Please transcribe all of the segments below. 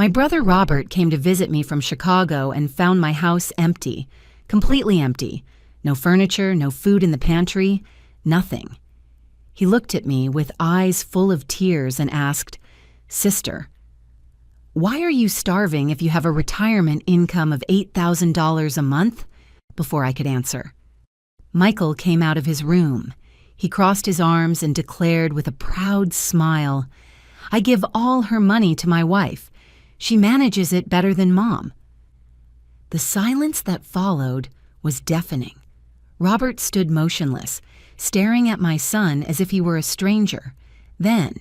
My brother Robert came to visit me from Chicago and found my house empty, completely empty. No furniture, no food in the pantry, nothing. He looked at me with eyes full of tears and asked, "Sister, why are you starving if you have a retirement income of $8,000 a month?" Before I could answer, Michael came out of his room. He crossed his arms and declared with a proud smile, "I give all her money to my wife. She manages it better than Mom." The silence that followed was deafening. Robert stood motionless, staring at my son as if he were a stranger. Then,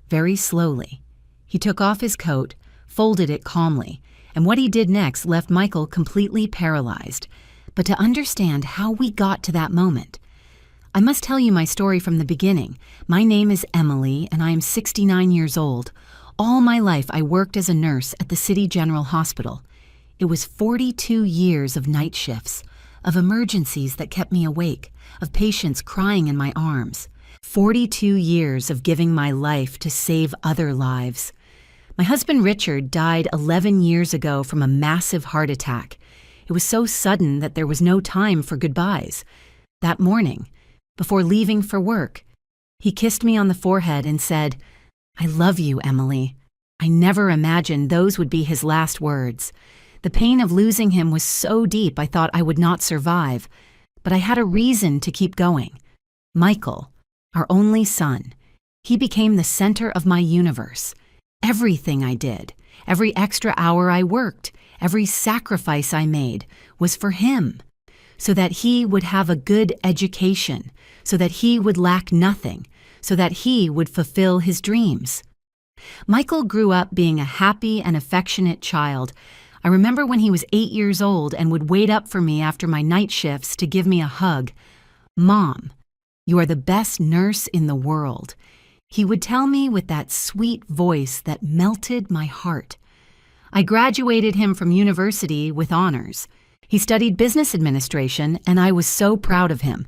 very slowly, he took off his coat, folded it calmly, and what he did next left Michael completely paralyzed. But to understand how we got to that moment, I must tell you my story from the beginning. My name is Emily, and I am 69 years old. All my life, I worked as a nurse at the City General Hospital. It was 42 years of night shifts, of emergencies that kept me awake, of patients crying in my arms. 42 years of giving my life to save other lives. My husband Richard died 11 years ago from a massive heart attack. It was so sudden that there was no time for goodbyes. That morning, before leaving for work, he kissed me on the forehead and said, "I love you, Emily." I never imagined those would be his last words. The pain of losing him was so deep I thought I would not survive, but I had a reason to keep going. Michael, our only son, he became the center of my universe. Everything I did, every extra hour I worked, every sacrifice I made was for him, so that he would have a good education, so that he would lack nothing, so that he would fulfill his dreams. Michael grew up being a happy and affectionate child. I remember when he was 8 years old and would wait up for me after my night shifts to give me a hug. "Mom, you are the best nurse in the world," he would tell me with that sweet voice that melted my heart. I graduated him from university with honors. He studied business administration, and I was so proud of him.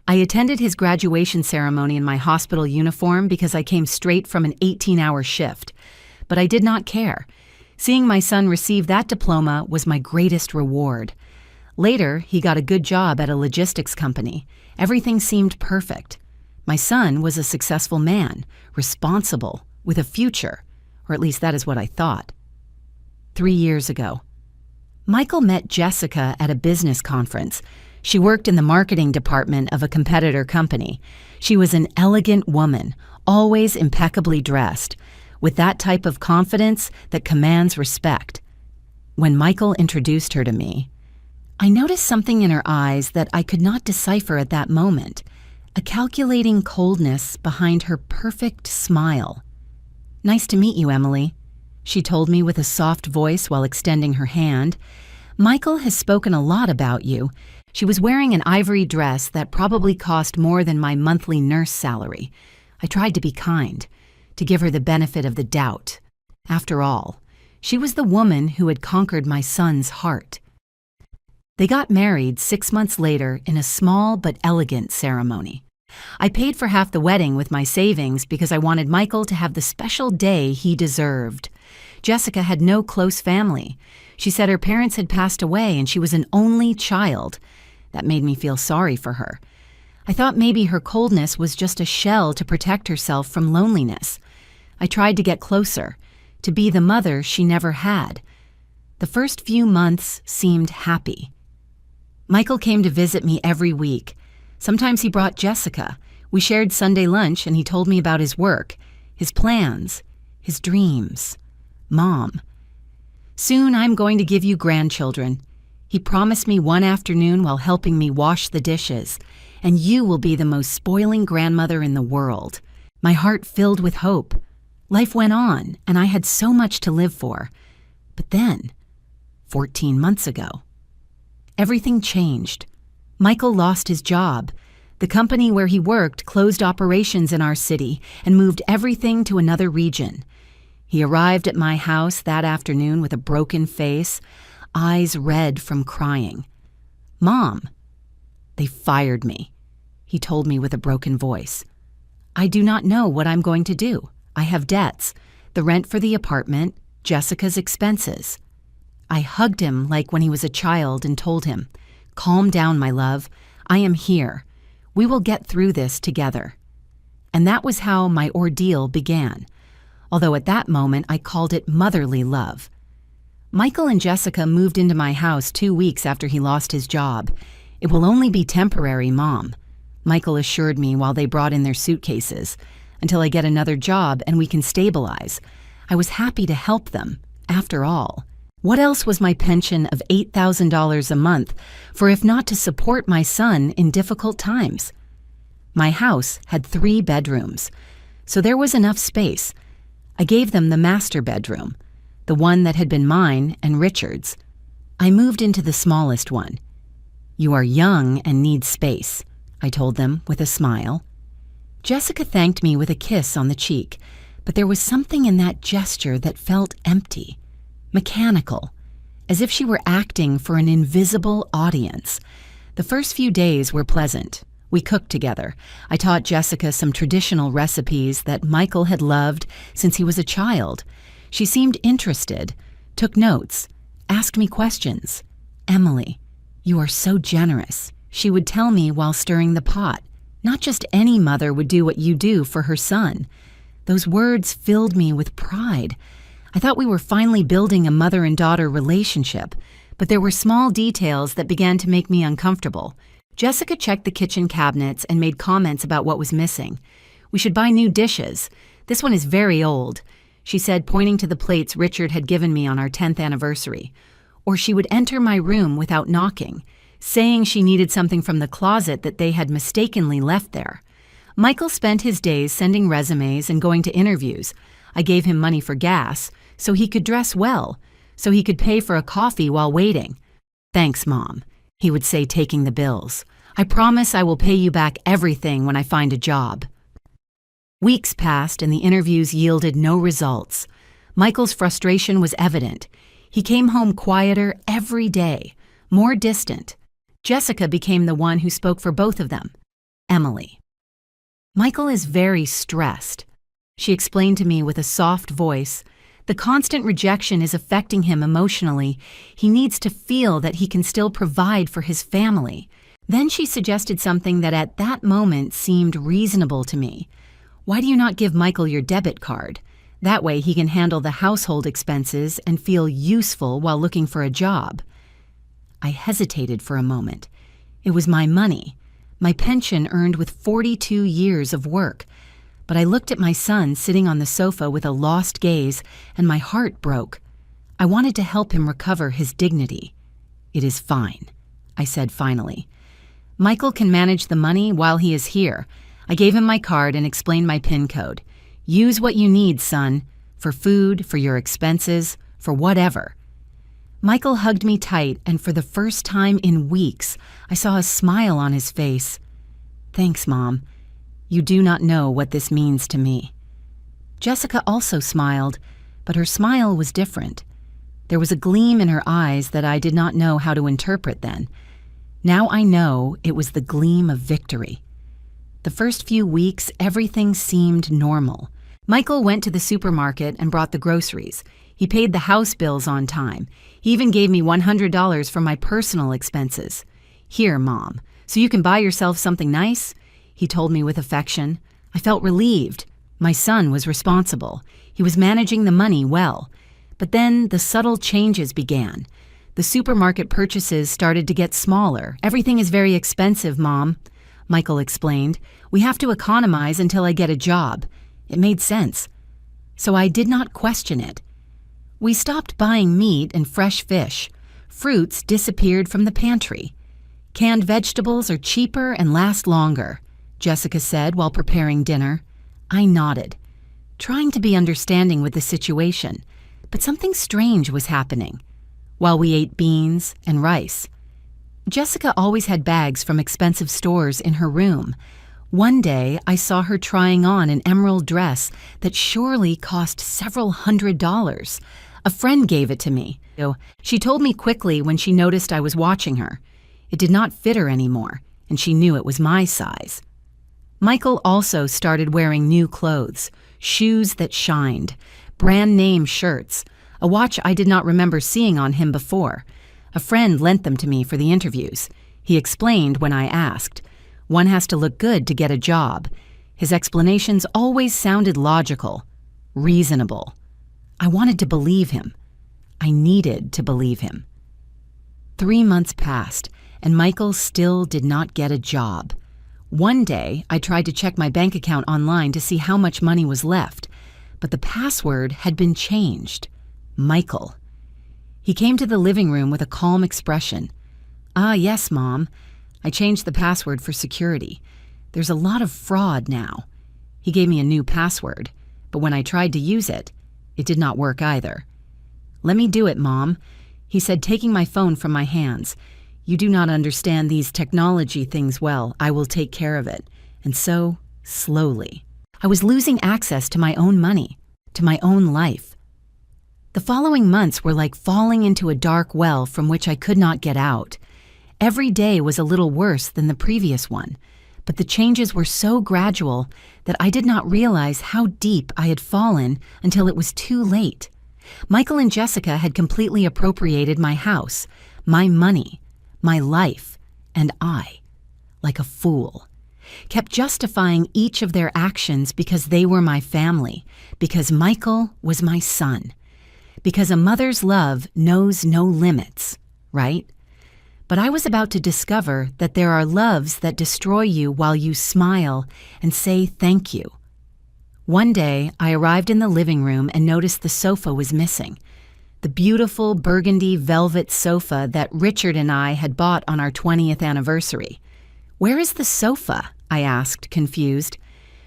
I attended his graduation ceremony in my hospital uniform because I came straight from an 18-hour shift. But I did not care. Seeing my son receive that diploma was my greatest reward. Later, he got a good job at a logistics company. Everything seemed perfect. My son was a successful man, responsible, with a future, or at least that is what I thought. 3 years ago, Michael met Jessica at a business conference. She worked in the marketing department of a competitor company. She was an elegant woman, always impeccably dressed, with that type of confidence that commands respect. When Michael introduced her to me, I noticed something in her eyes that I could not decipher at that moment, a calculating coldness behind her perfect smile. "Nice to meet you, Emily," she told me with a soft voice while extending her hand. "Michael has spoken a lot about you." She was wearing an ivory dress that probably cost more than my monthly nurse salary. I tried to be kind, to give her the benefit of the doubt. After all, she was the woman who had conquered my son's heart. They got married 6 months later in a small but elegant ceremony. I paid for half the wedding with my savings because I wanted Michael to have the special day he deserved. Jessica had no close family. She said her parents had passed away and she was an only child. That made me feel sorry for her. I thought maybe her coldness was just a shell to protect herself from loneliness. I tried to get closer, to be the mother she never had. The first few months seemed happy. Michael came to visit me every week. Sometimes he brought Jessica. We shared Sunday lunch and he told me about his work, his plans, his dreams. "Mom, soon I'm going to give you grandchildren." He promised me one afternoon while helping me wash the dishes, "and you will be the most spoiling grandmother in the world." My heart filled with hope. Life went on, and I had so much to live for. But then, 14 months ago, everything changed. Michael lost his job. The company where he worked closed operations in our city and moved everything to another region. He arrived at my house that afternoon with a broken face, eyes red from crying. "Mom, they fired me," he told me with a broken voice. "I do not know what I'm going to do. I have debts, the rent for the apartment, Jessica's expenses. I hugged him like when he was a child and told him, "Calm down, my love. I am here. We will get through this together." And that was how my ordeal began, although at that moment I called it motherly love. Michael and Jessica moved into my house 2 weeks after he lost his job. "It will only be temporary, Mom," Michael assured me while they brought in their suitcases, "until I get another job and we can stabilize." I was happy to help them, after all. What else was my pension of $8,000 a month for if not to support my son in difficult times? My house had 3 bedrooms, so there was enough space. I gave them the master bedroom, the one that had been mine and Richard's. I moved into the smallest one. "You are young and need space," I told them with a smile. Jessica thanked me with a kiss on the cheek, but there was something in that gesture that felt empty, mechanical, as if she were acting for an invisible audience. The first few days were pleasant. We cooked together. I taught Jessica some traditional recipes that Michael had loved since he was a child. She seemed interested, took notes, asked me questions. "Emily, you are so generous," she would tell me while stirring the pot. "Not just any mother would do what you do for her son." Those words filled me with pride. I thought we were finally building a mother and daughter relationship, but there were small details that began to make me uncomfortable. Jessica checked the kitchen cabinets and made comments about what was missing. "We should buy new dishes. This one is very old," she said, pointing to the plates Richard had given me on our 10th anniversary. Or she would enter my room without knocking, saying she needed something from the closet that they had mistakenly left there. Michael spent his days sending resumes and going to interviews. I gave him money for gas, so he could dress well, so he could pay for a coffee while waiting. "Thanks, Mom," he would say, taking the bills. "I promise I will pay you back everything when I find a job." Weeks passed and the interviews yielded no results. Michael's frustration was evident. He came home quieter every day, more distant. Jessica became the one who spoke for both of them. "Emily, Michael is very stressed," she explained to me with a soft voice. "The constant rejection is affecting him emotionally. He needs to feel that he can still provide for his family." Then she suggested something that at that moment seemed reasonable to me. "Why do you not give Michael your debit card? That way he can handle the household expenses and feel useful while looking for a job." I hesitated for a moment. It was my money, my pension earned with 42 years of work. But I looked at my son sitting on the sofa with a lost gaze, and my heart broke. I wanted to help him recover his dignity. "It is fine," I said finally. "Michael can manage the money while he is here." I gave him my card and explained my PIN code. "Use what you need, son, for food, for your expenses, for whatever." Michael hugged me tight, and for the first time in weeks, I saw a smile on his face. "Thanks, Mom. You do not know what this means to me." Jessica also smiled, but her smile was different. There was a gleam in her eyes that I did not know how to interpret then. Now I know it was the gleam of victory. The first few weeks, everything seemed normal. Michael went to the supermarket and brought the groceries. He paid the house bills on time. He even gave me $100 for my personal expenses. "Here, Mom, so you can buy yourself something nice?" he told me with affection. I felt relieved. My son was responsible. He was managing the money well. But then the subtle changes began. The supermarket purchases started to get smaller. "Everything is very expensive, Mom," Michael explained. "We have to economize until I get a job." It made sense. So I did not question it. We stopped buying meat and fresh fish. Fruits disappeared from the pantry. "Canned vegetables are cheaper and last longer," Jessica said while preparing dinner. I nodded, trying to be understanding with the situation, but something strange was happening. While we ate beans and rice, Jessica always had bags from expensive stores in her room. One day, I saw her trying on an emerald dress that surely cost several $100s. A friend gave it to me. She told me quickly when she noticed I was watching her. It did not fit her anymore, and she knew it was my size. Michael also started wearing new clothes, shoes that shined, brand-name shirts. a watch I did not remember seeing on him before. A friend lent them to me for the interviews. He explained when I asked. One has to look good to get a job. His explanations always sounded logical, reasonable. I wanted to believe him. I needed to believe him. 3 months passed, and Michael still did not get a job. One day, I tried to check my bank account online to see how much money was left, but the password had been changed. Michael. He came to the living room with a calm expression. "Ah, yes, Mom. I changed the password for security. There's a lot of fraud now." He gave me a new password, but when I tried to use it, it did not work either. "Let me do it, Mom," he said, taking my phone from my hands. "You do not understand these technology things well. I will take care of it." And so, slowly, I was losing access to my own money, to my own life. The following months were like falling into a dark well from which I could not get out. Every day was a little worse than the previous one, but the changes were so gradual that I did not realize how deep I had fallen until it was too late. Michael and Jessica had completely appropriated my house, my money, my life, and I, like a fool, kept justifying each of their actions because they were my family, because Michael was my son, because a mother's love knows no limits, right? But I was about to discover that there are loves that destroy you while you smile and say thank you. One day, I arrived in the living room and noticed the sofa was missing. The beautiful burgundy velvet sofa that Richard and I had bought on our 20th anniversary. "Where is the sofa?" I asked, confused.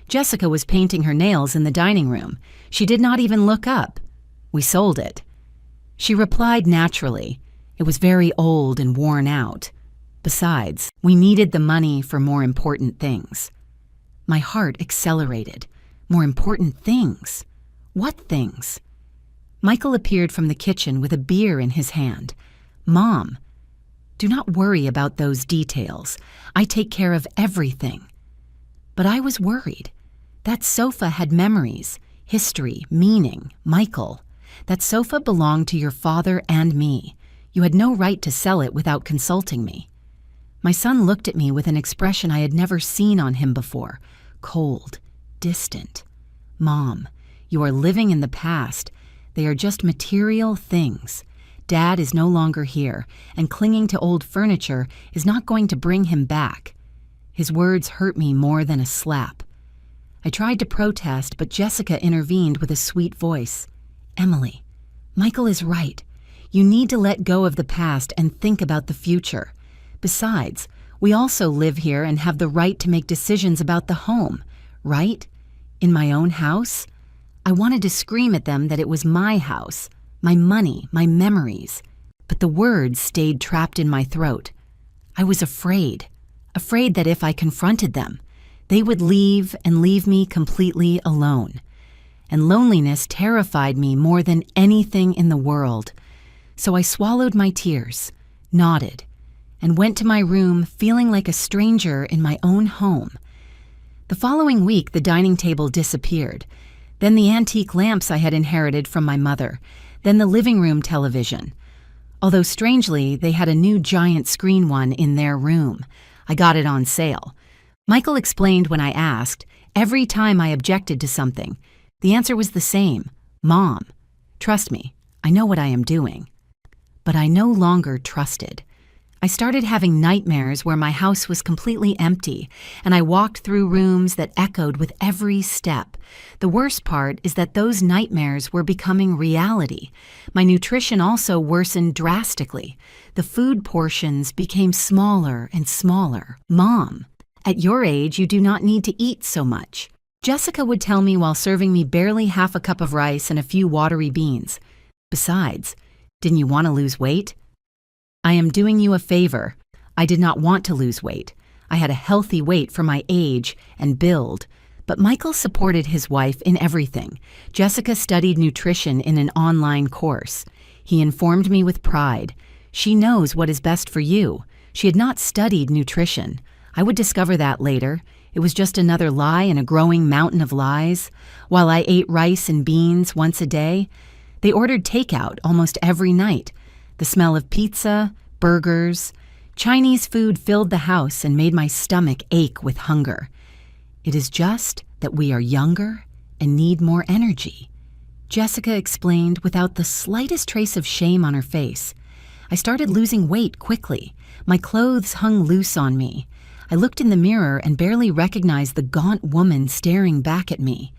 Jessica was painting her nails in the dining room. She did not even look up. "We sold it." She replied naturally. It was very old and worn out. Besides, we needed the money for more important things. My heart accelerated. More important things? What things? Michael appeared from the kitchen with a beer in his hand. "Mom, do not worry about those details. I take care of everything." But I was worried. That sofa had memories, history, meaning, Michael. That sofa belonged to your father and me. You had no right to sell it without consulting me. My son looked at me with an expression I had never seen on him before. Cold, distant. "Mom, you are living in the past. They are just material things. Dad is no longer here, and clinging to old furniture is not going to bring him back." His words hurt me more than a slap. I tried to protest, but Jessica intervened with a sweet voice. "Emily, Michael is right. You need to let go of the past and think about the future. Besides, we also live here and have the right to make decisions about the home, right? In my own house?" I wanted to scream at them that it was my house, my money, my memories, but the words stayed trapped in my throat. I was afraid that if I confronted them, they would leave and leave me completely alone. And loneliness terrified me more than anything in the world. So I swallowed my tears, nodded, and went to my room feeling like a stranger in my own home. The following week, the dining table disappeared. Then the antique lamps I had inherited from my mother. Then the living room television. Although strangely, they had a new giant screen one in their room. I got it on sale. Michael explained when I asked, every time I objected to something, the answer was the same. "Mom, trust me, I know what I am doing." But I no longer trusted. I started having nightmares where my house was completely empty, and I walked through rooms that echoed with every step. The worst part is that those nightmares were becoming reality. My nutrition also worsened drastically. The food portions became smaller and smaller. "Mom, at your age, you do not need to eat so much," Jessica would tell me while serving me barely half a cup of rice and a few watery beans. "Besides, didn't you want to lose weight?" "I am doing you a favor. I did not want to lose weight. I had a healthy weight for my age and build." But Michael supported his wife in everything. Jessica studied nutrition in an online course. He informed me with pride. "She knows what is best for you." She had not studied nutrition. I would discover that later. It was just another lie in a growing mountain of lies. While I ate rice and beans once a day, They ordered takeout almost every night. The smell of pizza, burgers, Chinese food filled the house and made my stomach ache with hunger. It is just that we are younger and need more energy, Jessica explained without the slightest trace of shame on her face. I started losing weight quickly. My clothes hung loose on me. I looked in the mirror and barely recognized the gaunt woman staring back at me.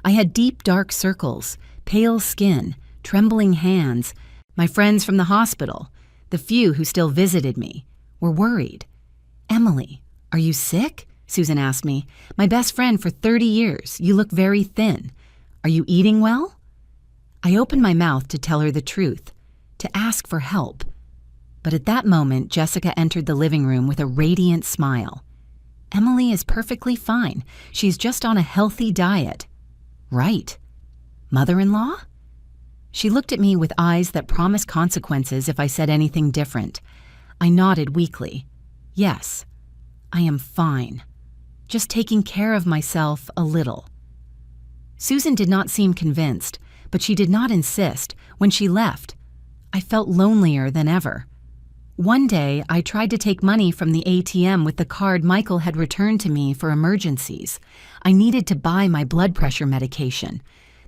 I had deep, dark circles, pale skin, trembling hands. My friends from the hospital, the few who still visited me, were worried. "Emily, are you sick?" Susan asked me. "My best friend for 30 years. You look very thin. Are you eating well?" I opened my mouth to tell her the truth, to ask for help. But at that moment, Jessica entered the living room with a radiant smile. "Emily is perfectly fine. She's just on a healthy diet." "Right. Mother-in-law?" She looked at me with eyes that promised consequences if I said anything different. I nodded weakly. "Yes, I am fine. Just taking care of myself a little." Susan did not seem convinced, but she did not insist. When she left, I felt lonelier than ever. One day, I tried to take money from the ATM with the card Michael had returned to me for emergencies. I needed to buy my blood pressure medication.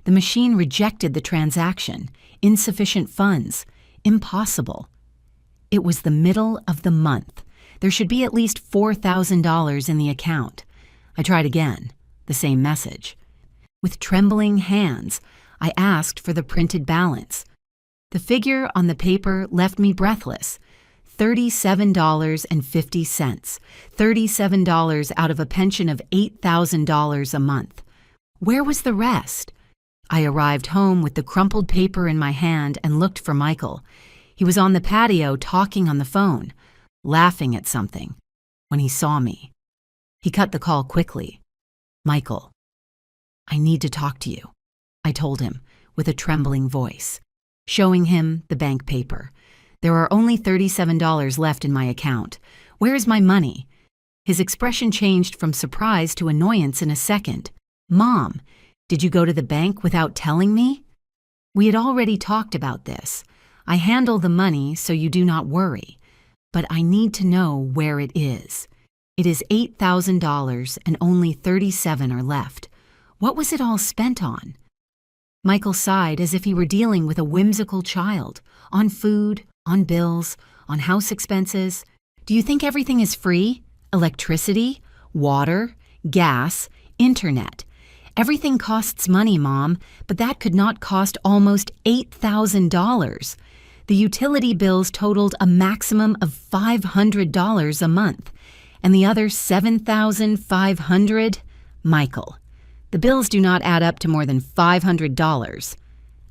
The machine rejected the transaction. Insufficient funds. Impossible. It was the middle of the month. There should be at least $4,000 in the account. I tried again. The same message. With trembling hands, I asked for the printed balance. The figure on the paper left me breathless. $37.50. $37 out of a pension of $8,000 a month. Where was the rest? I arrived home with the crumpled paper in my hand and looked for Michael. He was on the patio talking on the phone, laughing at something, when he saw me. He cut the call quickly. "Michael, I need to talk to you," I told him with a trembling voice, showing him the bank paper. "There are only $37 left in my account. Where is my money?" His expression changed from surprise to annoyance in a second. "Mom, did you go to the bank without telling me?" "We had already talked about this. I handle the money so you do not worry, but I need to know where it is. It is $8,000 and only 37 are left. What was it all spent on?" Michael sighed as if he were dealing with a whimsical child. "On food, on bills, on house expenses. Do you think everything is free? Electricity, water, gas, internet. Everything costs money, Mom, but that could not cost almost $8,000. The utility bills totaled a maximum of $500 a month, and the other $7,500? Michael, the bills do not add up to more than $500.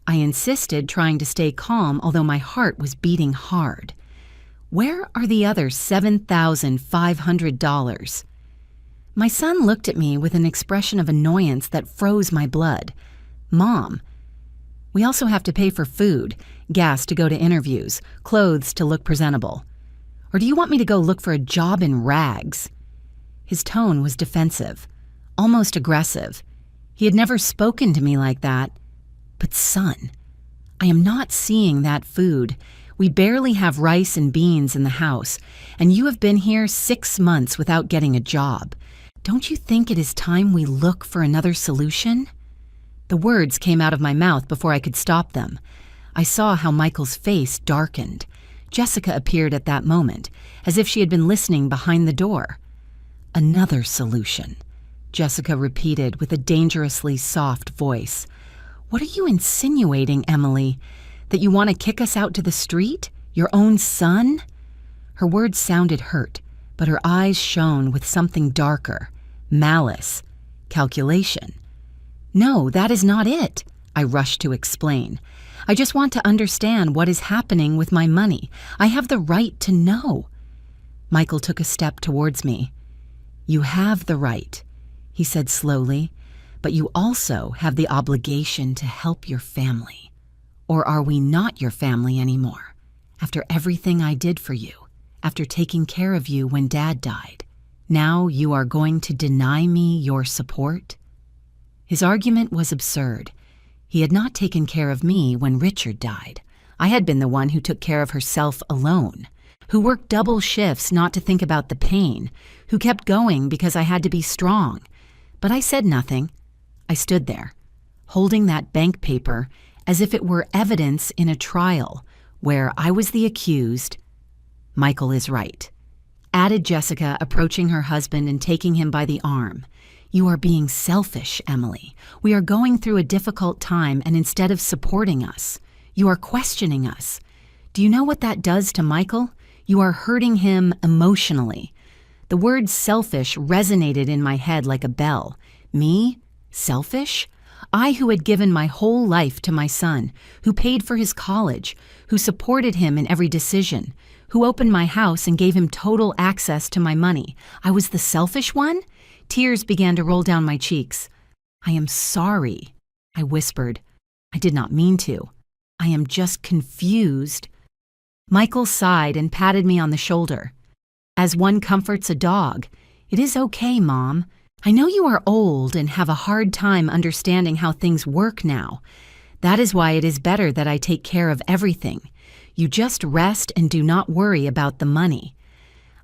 I insisted, trying to stay calm, although my heart was beating hard. "Where are the other $7,500? My son looked at me with an expression of annoyance that froze my blood. "Mom, we also have to pay for food, gas to go to interviews, clothes to look presentable. Or do you want me to go look for a job in rags?" His tone was defensive, almost aggressive. He had never spoken to me like that. "But son, I am not seeing that food. We barely have rice and beans in the house, and you have been here 6 months without getting a job. Don't you think it is time we look for another solution?" The words came out of my mouth before I could stop them. I saw how Michael's face darkened. Jessica appeared at that moment, as if she had been listening behind the door. "Another solution," Jessica repeated with a dangerously soft voice. "What are you insinuating, Emily? That you want to kick us out to the street? Your own son?" Her words sounded hurt, but her eyes shone with something darker. Malice. Calculation. "No, that is not it," I rushed to explain. "I just want to understand what is happening with my money. I have the right to know." Michael took a step towards me. "You have the right," he said slowly, "but you also have the obligation to help your family. Or are we not your family anymore? After everything I did for you, after taking care of you when Dad died, now you are going to deny me your support?" His argument was absurd. He had not taken care of me when Richard died. I had been the one who took care of herself alone, who worked double shifts not to think about the pain, who kept going because I had to be strong. But I said nothing. I stood there, holding that bank paper as if it were evidence in a trial where I was the accused. Michael is right, added Jessica, approaching her husband and taking him by the arm. You are being selfish, Emily. We are going through a difficult time, and instead of supporting us, you are questioning us. Do you know what that does to Michael? You are hurting him emotionally. The word selfish resonated in my head like a bell. Me? Selfish? I who had given my whole life to my son, who paid for his college, who supported him in every decision, who opened my house and gave him total access to my money. I was the selfish one? Tears began to roll down my cheeks. I am sorry, I whispered. I did not mean to. I am just confused. Michael sighed and patted me on the shoulder. As one comforts a dog, it is okay, Mom. I know you are old and have a hard time understanding how things work now. That is why it is better that I take care of everything. You just rest and do not worry about the money.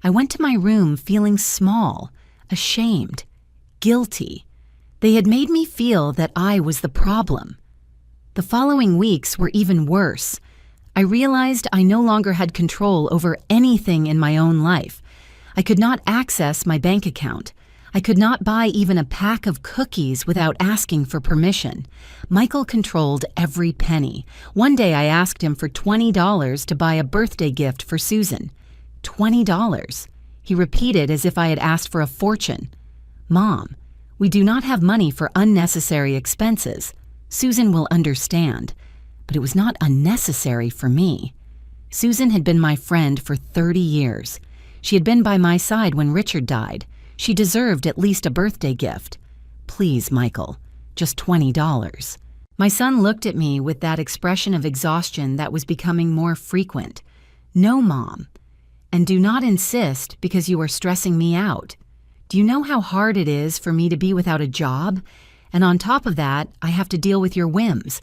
I went to my room feeling small, ashamed, guilty. They had made me feel that I was the problem. The following weeks were even worse. I realized I no longer had control over anything in my own life. I could not access my bank account. I could not buy even a pack of cookies without asking for permission. Michael controlled every penny. One day I asked him for $20 to buy a birthday gift for Susan. $20. He repeated as if I had asked for a fortune. Mom, we do not have money for unnecessary expenses. Susan will understand. But it was not unnecessary for me. Susan had been my friend for 30 years. She had been by my side when Richard died. She deserved at least a birthday gift. Please, Michael, just $20. My son looked at me with that expression of exhaustion that was becoming more frequent. No, Mom. And do not insist because you are stressing me out. Do you know how hard it is for me to be without a job? And on top of that, I have to deal with your whims.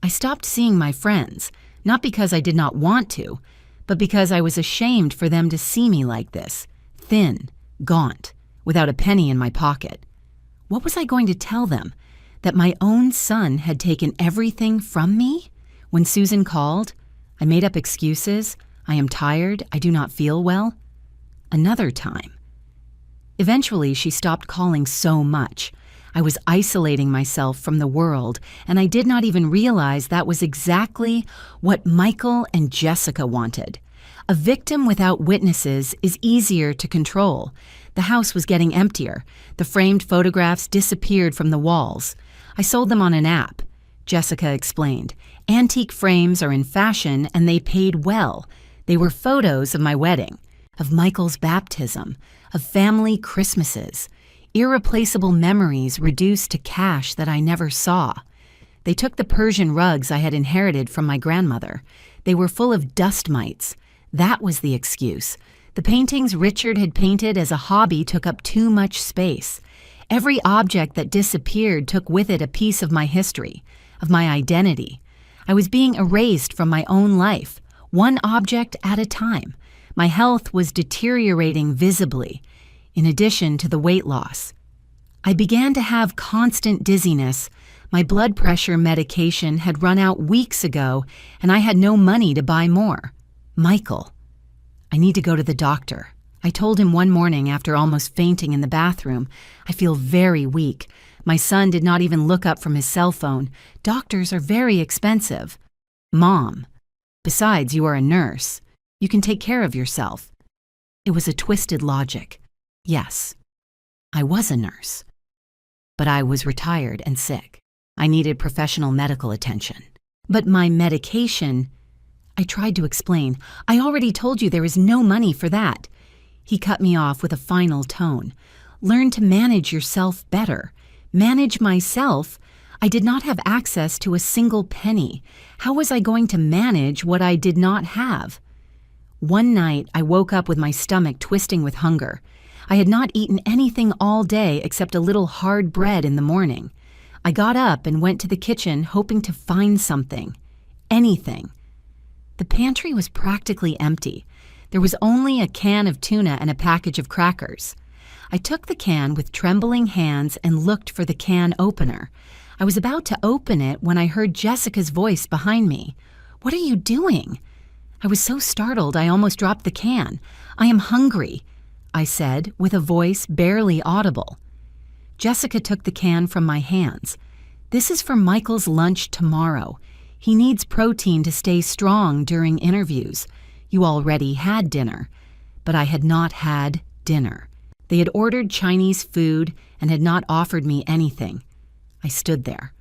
I stopped seeing my friends, not because I did not want to, but because I was ashamed for them to see me like this, thin, gaunt, without a penny in my pocket. What was I going to tell them? That my own son had taken everything from me? When Susan called, I made up excuses. I am tired. I do not feel well. Another time. Eventually, she stopped calling so much. I was isolating myself from the world, and I did not even realize that was exactly what Michael and Jessica wanted. A victim without witnesses is easier to control. The house was getting emptier. The framed photographs disappeared from the walls. I sold them on an app, Jessica explained. Antique frames are in fashion, and they paid well. They were photos of my wedding, of Michael's baptism, of family Christmases. Irreplaceable memories reduced to cash that I never saw. They took the Persian rugs I had inherited from my grandmother. They were full of dust mites. That was the excuse. The paintings Richard had painted as a hobby took up too much space. Every object that disappeared took with it a piece of my history, of my identity. I was being erased from my own life, one object at a time. My health was deteriorating visibly, in addition to the weight loss. I began to have constant dizziness. My blood pressure medication had run out weeks ago, and I had no money to buy more. Michael, I need to go to the doctor. I told him one morning after almost fainting in the bathroom. I feel very weak. My son did not even look up from his cell phone. Doctors are very expensive. Mom, besides, you are a nurse. You can take care of yourself. It was a twisted logic. Yes, I was a nurse, but I was retired and sick. I needed professional medical attention. But my medication, I tried to explain. I already told you there is no money for that. He cut me off with a final tone. Learn to manage yourself better. Manage myself? I did not have access to a single penny. How was I going to manage what I did not have? One night, I woke up with my stomach twisting with hunger. I had not eaten anything all day except a little hard bread in the morning. I got up and went to the kitchen hoping to find something. Anything. The pantry was practically empty. There was only a can of tuna and a package of crackers. I took the can with trembling hands and looked for the can opener. I was about to open it when I heard Jessica's voice behind me. "What are you doing?" I was so startled I almost dropped the can. "I am hungry," I said with a voice barely audible. Jessica took the can from my hands. "This is for Michael's lunch tomorrow. He needs protein to stay strong during interviews. You already had dinner." But I had not had dinner. They had ordered Chinese food and had not offered me anything. I stood there,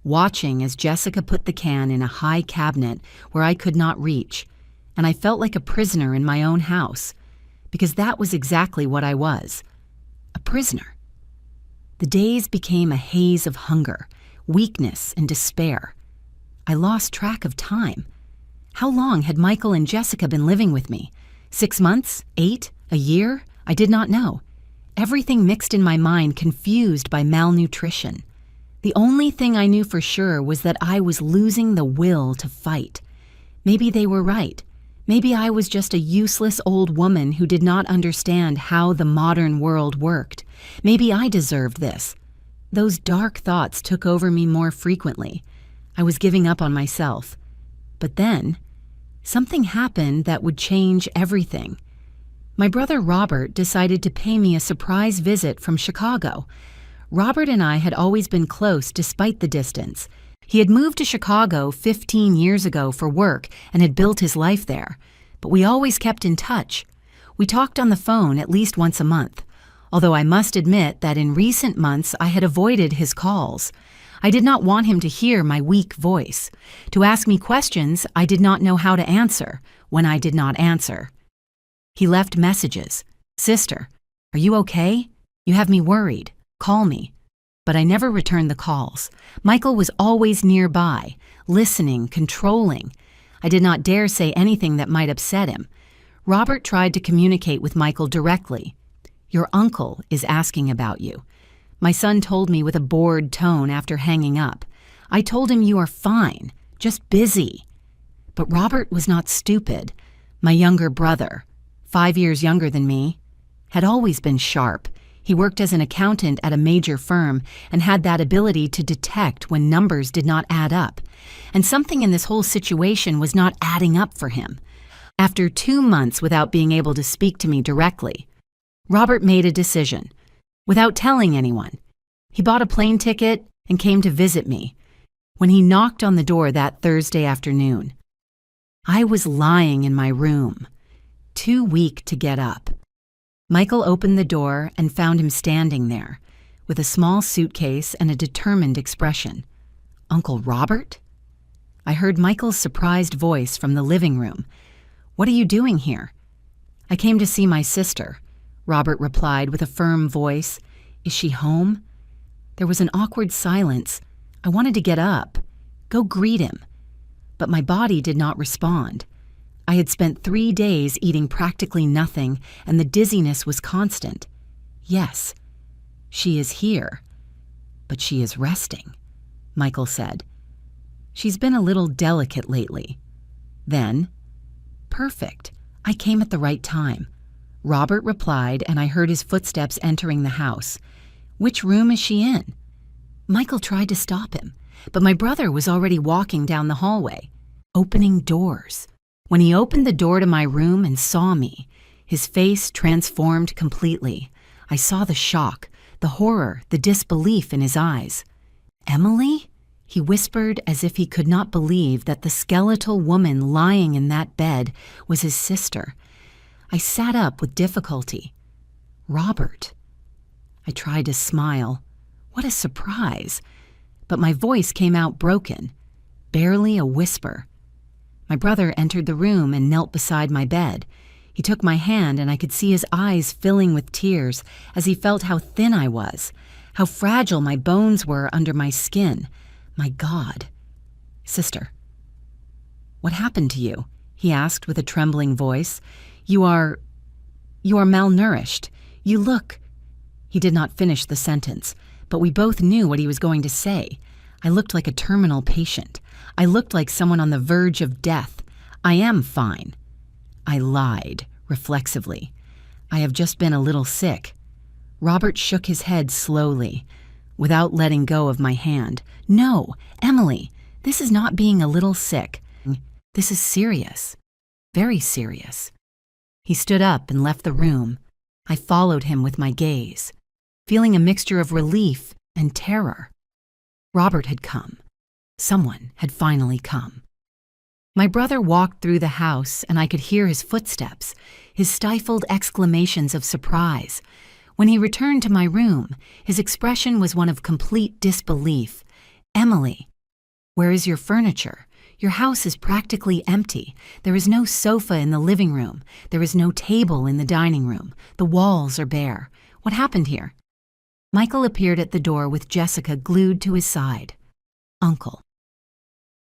watching as Jessica put the can in a high cabinet where I could not reach, and I felt like a prisoner in my own house, because that was exactly what I was, a prisoner. The days became a haze of hunger, weakness, and despair. I lost track of time. How long had Michael and Jessica been living with me? 6 months? 8? A year? I did not know. Everything mixed in my mind, confused by malnutrition. The only thing I knew for sure was that I was losing the will to fight. Maybe they were right. Maybe I was just a useless old woman who did not understand how the modern world worked. Maybe I deserved this. Those dark thoughts took over me more frequently. I was giving up on myself. But then, something happened that would change everything. My brother Robert decided to pay me a surprise visit from Chicago. Robert and I had always been close despite the distance. He had moved to Chicago 15 years ago for work and had built his life there. But we always kept in touch. We talked on the phone at least once a month, although I must admit that in recent months I had avoided his calls. I did not want him to hear my weak voice, to ask me questions I did not know how to answer when I did not answer. He left messages. "Sister, are you okay? You have me worried. Call me." But I never returned the calls. Michael was always nearby, listening, controlling. I did not dare say anything that might upset him. Robert tried to communicate with Michael directly. "Your uncle is asking about you," my son told me with a bored tone after hanging up. "I told him you are fine, just busy." But Robert was not stupid. My younger brother, 5 years younger than me, had always been sharp. He worked as an accountant at a major firm and had that ability to detect when numbers did not add up. And something in this whole situation was not adding up for him. After 2 months without being able to speak to me directly, Robert made a decision. Without telling anyone, he bought a plane ticket and came to visit me. When he knocked on the door that Thursday afternoon, I was lying in my room, too weak to get up. Michael opened the door and found him standing there, with a small suitcase and a determined expression. "Uncle Robert?" I heard Michael's surprised voice from the living room. "What are you doing here?" "I came to see my sister," Robert replied with a firm voice. "Is she home?" There was an awkward silence. I wanted to get up, go greet him. But my body did not respond. I had spent 3 days eating practically nothing, and the dizziness was constant. "Yes, she is here, but she is resting," Michael said. "She's been a little delicate lately." Then, "Perfect. I came at the right time," Robert replied, and I heard his footsteps entering the house. "Which room is she in?" Michael tried to stop him, but my brother was already walking down the hallway, opening doors. When he opened the door to my room and saw me, his face transformed completely. I saw the shock, the horror, the disbelief in his eyes. "Emily?" he whispered as if he could not believe that the skeletal woman lying in that bed was his sister. I sat up with difficulty. "Robert." I tried to smile. What a surprise! But my voice came out broken, barely a whisper. My brother entered the room and knelt beside my bed. He took my hand, and I could see his eyes filling with tears as he felt how thin I was, how fragile my bones were under my skin. My God. "Sister, what happened to you?" he asked with a trembling voice. You are malnourished. You look—" He did not finish the sentence, but we both knew what he was going to say. I looked like a terminal patient. I looked like someone on the verge of death. I am fine. I lied, reflexively. I have just been a little sick. Robert shook his head slowly, without letting go of my hand. No, Emily, this is not being a little sick. This is serious. Very serious. He stood up and left the room. I followed him with my gaze, feeling a mixture of relief and terror. Robert had come. Someone had finally come. My brother walked through the house, and I could hear his footsteps, his stifled exclamations of surprise. When he returned to my room, his expression was one of complete disbelief. Emily, where is your furniture? Your house is practically empty. There is no sofa in the living room. There is no table in the dining room. The walls are bare. What happened here? Michael appeared at the door with Jessica glued to his side. Uncle.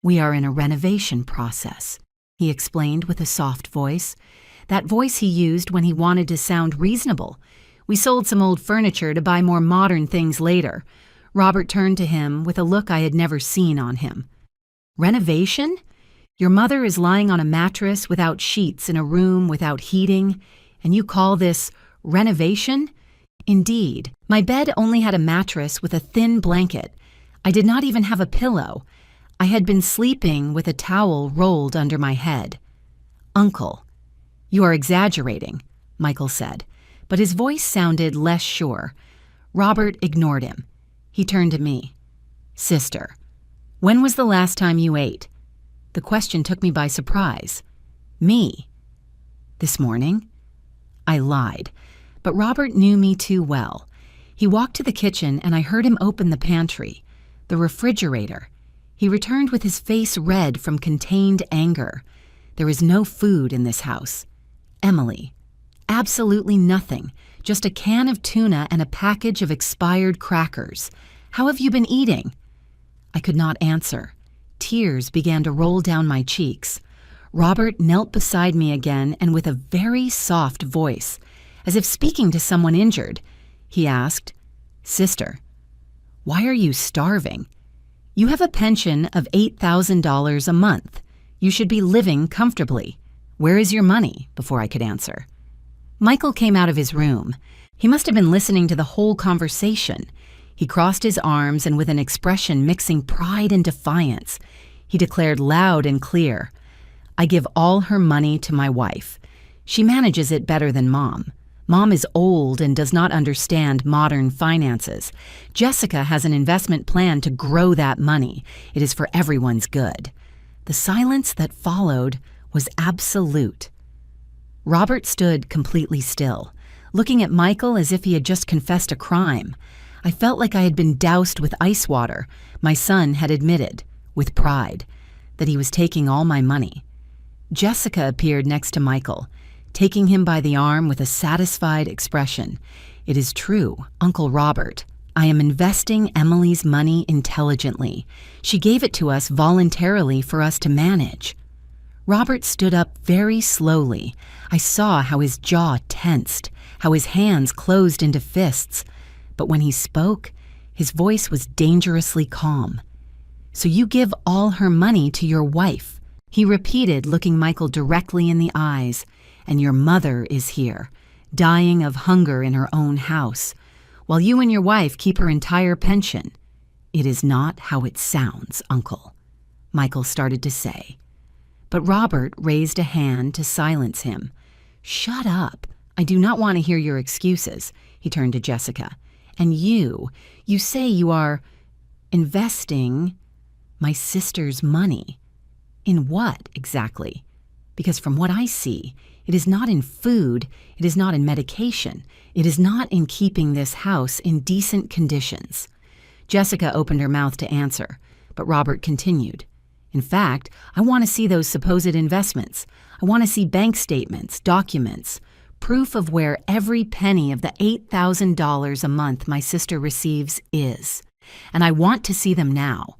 We are in a renovation process, he explained with a soft voice. That voice he used when he wanted to sound reasonable. We sold some old furniture to buy more modern things later. Robert turned to him with a look I had never seen on him. Renovation? Your mother is lying on a mattress without sheets in a room without heating, and you call this renovation? Indeed, my bed only had a mattress with a thin blanket. I did not even have a pillow. I had been sleeping with a towel rolled under my head. Uncle, you are exaggerating, Michael said, but his voice sounded less sure. Robert ignored him. He turned to me. Sister, when was the last time you ate? The question took me by surprise. Me. This morning? I lied, but Robert knew me too well. He walked to the kitchen and I heard him open the pantry, the refrigerator. He returned with his face red from contained anger. There is no food in this house. Emily. Absolutely nothing. Just a can of tuna and a package of expired crackers. How have you been eating? I could not answer. Tears began to roll down my cheeks. Robert knelt beside me again and with a very soft voice, as if speaking to someone injured, he asked, Sister, why are you starving? You have a pension of $8,000 a month. You should be living comfortably. Where is your money? Before I could answer. Michael came out of his room. He must have been listening to the whole conversation. He crossed his arms and with an expression mixing pride and defiance, he declared loud and clear, I give all her money to my wife. She manages it better than Mom. Mom is old and does not understand modern finances. Jessica has an investment plan to grow that money. It is for everyone's good. The silence that followed was absolute. Robert stood completely still, looking at Michael as if he had just confessed a crime. I felt like I had been doused with ice water. My son had admitted, with pride, that he was taking all my money. Jessica appeared next to Michael, taking him by the arm with a satisfied expression. It is true, Uncle Robert. I am investing Emily's money intelligently. She gave it to us voluntarily for us to manage. Robert stood up very slowly. I saw how his jaw tensed, how his hands closed into fists. But when he spoke, his voice was dangerously calm. So you give all her money to your wife, he repeated, looking Michael directly in the eyes, and your mother is here, dying of hunger in her own house, while you and your wife keep her entire pension. It is not how it sounds, Uncle, Michael started to say. But Robert raised a hand to silence him. Shut up. I do not want to hear your excuses, he turned to Jessica. And you say you are investing my sister's money. In what exactly? Because from what I see, it is not in food, it is not in medication, it is not in keeping this house in decent conditions. Jessica opened her mouth to answer, but Robert continued. In fact, I want to see those supposed investments. I want to see bank statements, documents, proof of where every penny of the $8,000 a month my sister receives is. And I want to see them now.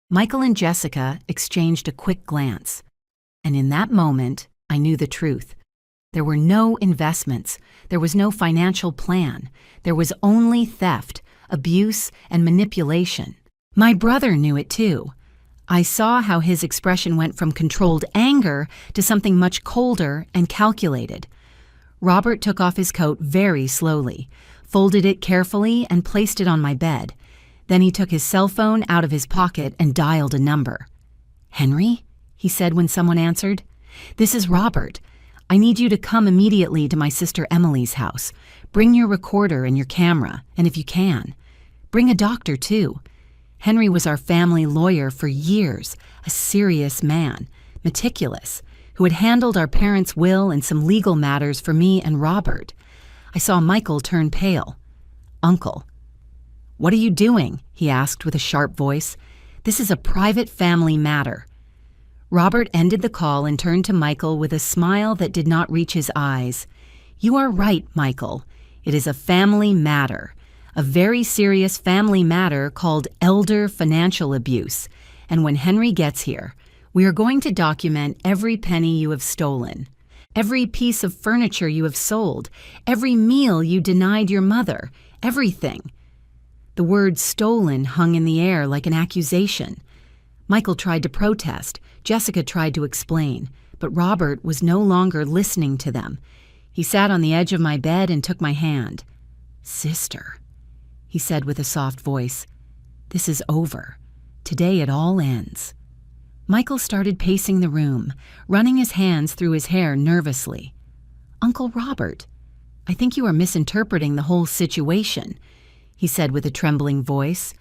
Michael and Jessica exchanged a quick glance. And in that moment, I knew the truth. There were no investments. There was no financial plan. There was only theft, abuse, and manipulation. My brother knew it too. I saw how his expression went from controlled anger to something much colder and calculated. Robert took off his coat very slowly, folded it carefully, and placed it on my bed. Then he took his cell phone out of his pocket and dialed a number. "Henry?" he said when someone answered. "This is Robert. I need you to come immediately to my sister Emily's house. Bring your recorder and your camera, and if you can, bring a doctor too. Henry was our family lawyer for years, a serious man, meticulous, who had handled our parents' will and some legal matters for me and Robert." I saw Michael turn pale. "Uncle." "What are you doing?" he asked with a sharp voice. "This is a private family matter." Robert ended the call and turned to Michael with a smile that did not reach his eyes. "You are right, Michael. It is a family matter. A very serious family matter called elder financial abuse. And when Henry gets here, we are going to document every penny you have stolen, every piece of furniture you have sold, every meal you denied your mother, everything." The word stolen hung in the air like an accusation. Michael tried to protest. Jessica tried to explain, but Robert was no longer listening to them. He sat on the edge of my bed and took my hand. "Sister," he said with a soft voice, "this is over. Today it all ends." Michael started pacing the room, running his hands through his hair nervously. "Uncle Robert, I think you are misinterpreting the whole situation," he said with a trembling voice.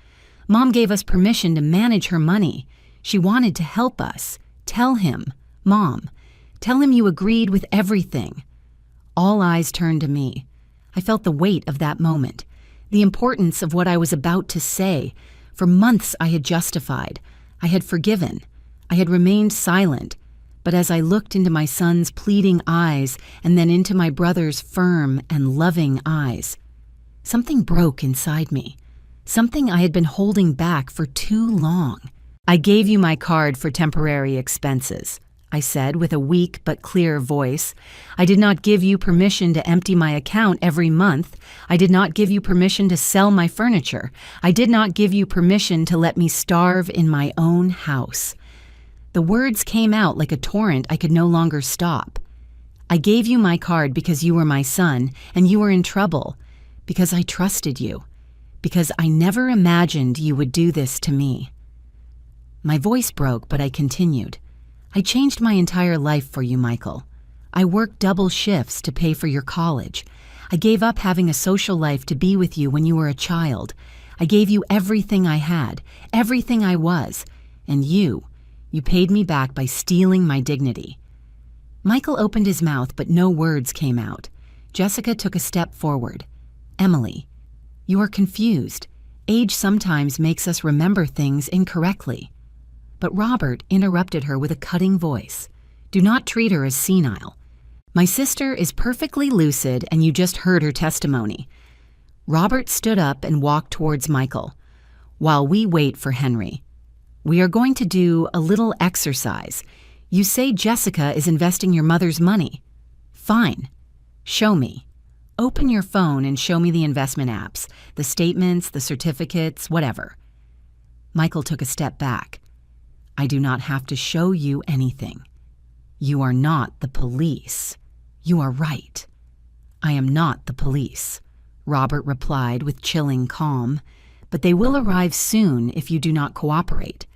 "Mom gave us permission to manage her money. She wanted to help us. Tell him, Mom. Tell him you agreed with everything." All eyes turned to me. I felt the weight of that moment, the importance of what I was about to say. For months I had justified. I had forgiven. I had remained silent. But as I looked into my son's pleading eyes and then into my brother's firm and loving eyes, something broke inside me. Something I had been holding back for too long. "I gave you my card for temporary expenses," I said with a weak but clear voice. "I did not give you permission to empty my account every month. I did not give you permission to sell my furniture. I did not give you permission to let me starve in my own house." The words came out like a torrent I could no longer stop. "I gave you my card because you were my son and you were in trouble, because I trusted you, because I never imagined you would do this to me." My voice broke, but I continued. "I changed my entire life for you, Michael. I worked double shifts to pay for your college. I gave up having a social life to be with you when you were a child. I gave you everything I had, everything I was, and you paid me back by stealing my dignity." Michael opened his mouth, but no words came out. Jessica took a step forward. "Emily, you are confused. Age sometimes makes us remember things incorrectly." But Robert interrupted her with a cutting voice. "Do not treat her as senile. My sister is perfectly lucid, and you just heard her testimony." Robert stood up and walked towards Michael. "While we wait for Henry, we are going to do a little exercise. You say Jessica is investing your mother's money. Fine. Show me. Open your phone and show me the investment apps, the statements, the certificates, whatever." Michael took a step back. "I do not have to show you anything. You are not the police." "You are right. I am not the police," Robert replied with chilling calm. "But they will arrive soon if you do not cooperate.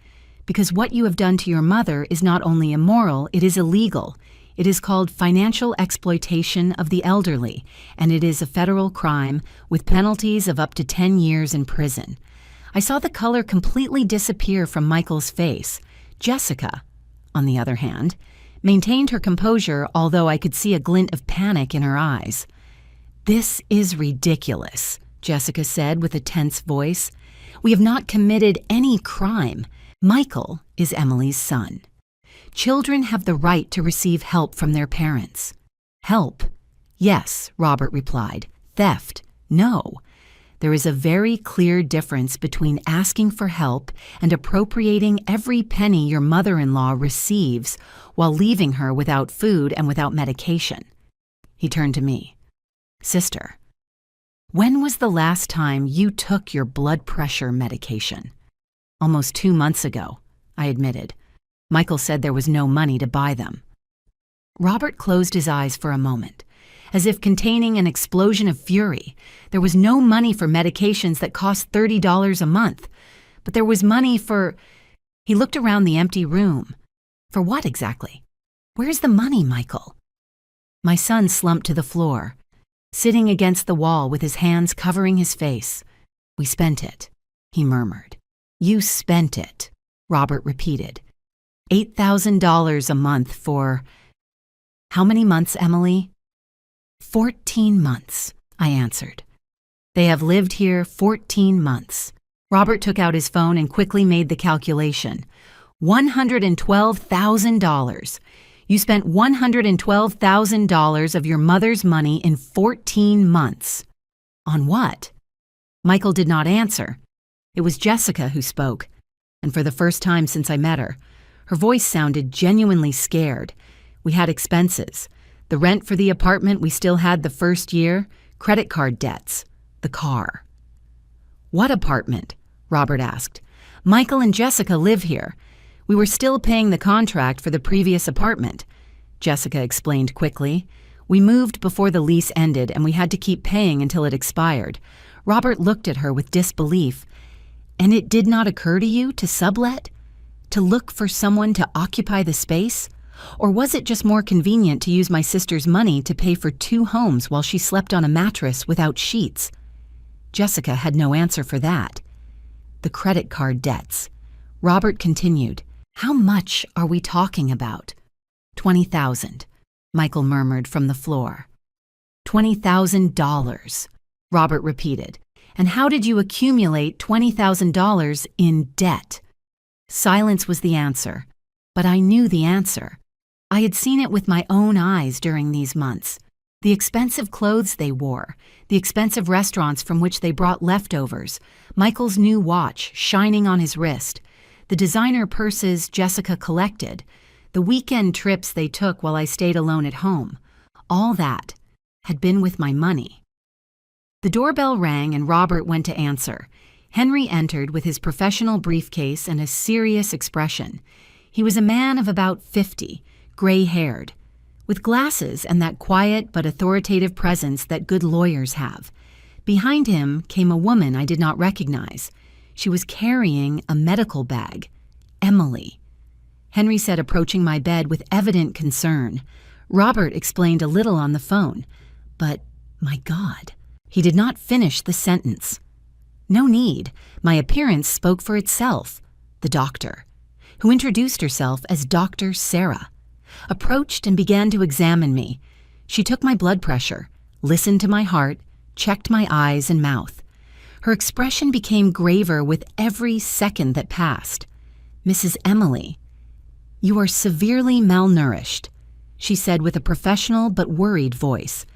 Because what you have done to your mother is not only immoral, it is illegal. It is called financial exploitation of the elderly, and it is a federal crime with penalties of up to 10 years in prison." I saw the color completely disappear from Michael's face. Jessica, on the other hand, maintained her composure, although I could see a glint of panic in her eyes. "This is ridiculous," Jessica said with a tense voice. "We have not committed any crime. Michael is Emily's son. Children have the right to receive help from their parents." "Help? Yes," Robert replied. "Theft? No. There is a very clear difference between asking for help and appropriating every penny your mother-in-law receives while leaving her without food and without medication." He turned to me. "Sister, When was the last time you took your blood pressure medication? Almost 2 months ago, I admitted. Michael said there was no money to buy them. Robert closed his eyes for a moment, as if containing an explosion of fury. There was no money for medications that cost $30 a month, but there was money for... He looked around the empty room. For what exactly? Where's the money, Michael? My son slumped to the floor, sitting against the wall with his hands covering his face. We spent it, he murmured. You spent it, Robert repeated. $8,000 a month for... How many months, Emily? 14 months, I answered. They have lived here 14 months. Robert took out his phone and quickly made the calculation. $112,000. You spent $112,000 of your mother's money in 14 months. On what? Michael did not answer. It was Jessica who spoke, and for the first time since I met her, her voice sounded genuinely scared. We had expenses. The rent for the apartment we still had the first year, credit card debts, the car. What apartment? Robert asked. Michael and Jessica live here. We were still paying the contract for the previous apartment. Jessica explained quickly. We moved before the lease ended and we had to keep paying until it expired. Robert looked at her with disbelief. And it did not occur to you to sublet? To look for someone to occupy the space? Or was it just more convenient to use my sister's money to pay for 2 homes while she slept on a mattress without sheets? Jessica had no answer for that. The credit card debts. Robert continued. How much are we talking about? $20,000, Michael murmured from the floor. $20,000, Robert repeated. And how did you accumulate $20,000 in debt? Silence was the answer, but I knew the answer. I had seen it with my own eyes during these months. The expensive clothes they wore, the expensive restaurants from which they brought leftovers, Michael's new watch shining on his wrist, the designer purses Jessica collected, the weekend trips they took while I stayed alone at home. All that had been with my money. The doorbell rang and Robert went to answer. Henry entered with his professional briefcase and a serious expression. He was a man of about 50, gray-haired, with glasses and that quiet but authoritative presence that good lawyers have. Behind him came a woman I did not recognize. She was carrying a medical bag. Emily. Henry said, approaching my bed with evident concern. Robert explained a little on the phone, but, my God, he did not finish the sentence. No need. My appearance spoke for itself. The doctor, who introduced herself as Dr. Sarah, approached and began to examine me. She took my blood pressure, listened to my heart, checked my eyes and mouth. Her expression became graver with every second that passed. Mrs. Emily, you are severely malnourished, she said with a professional but worried voice.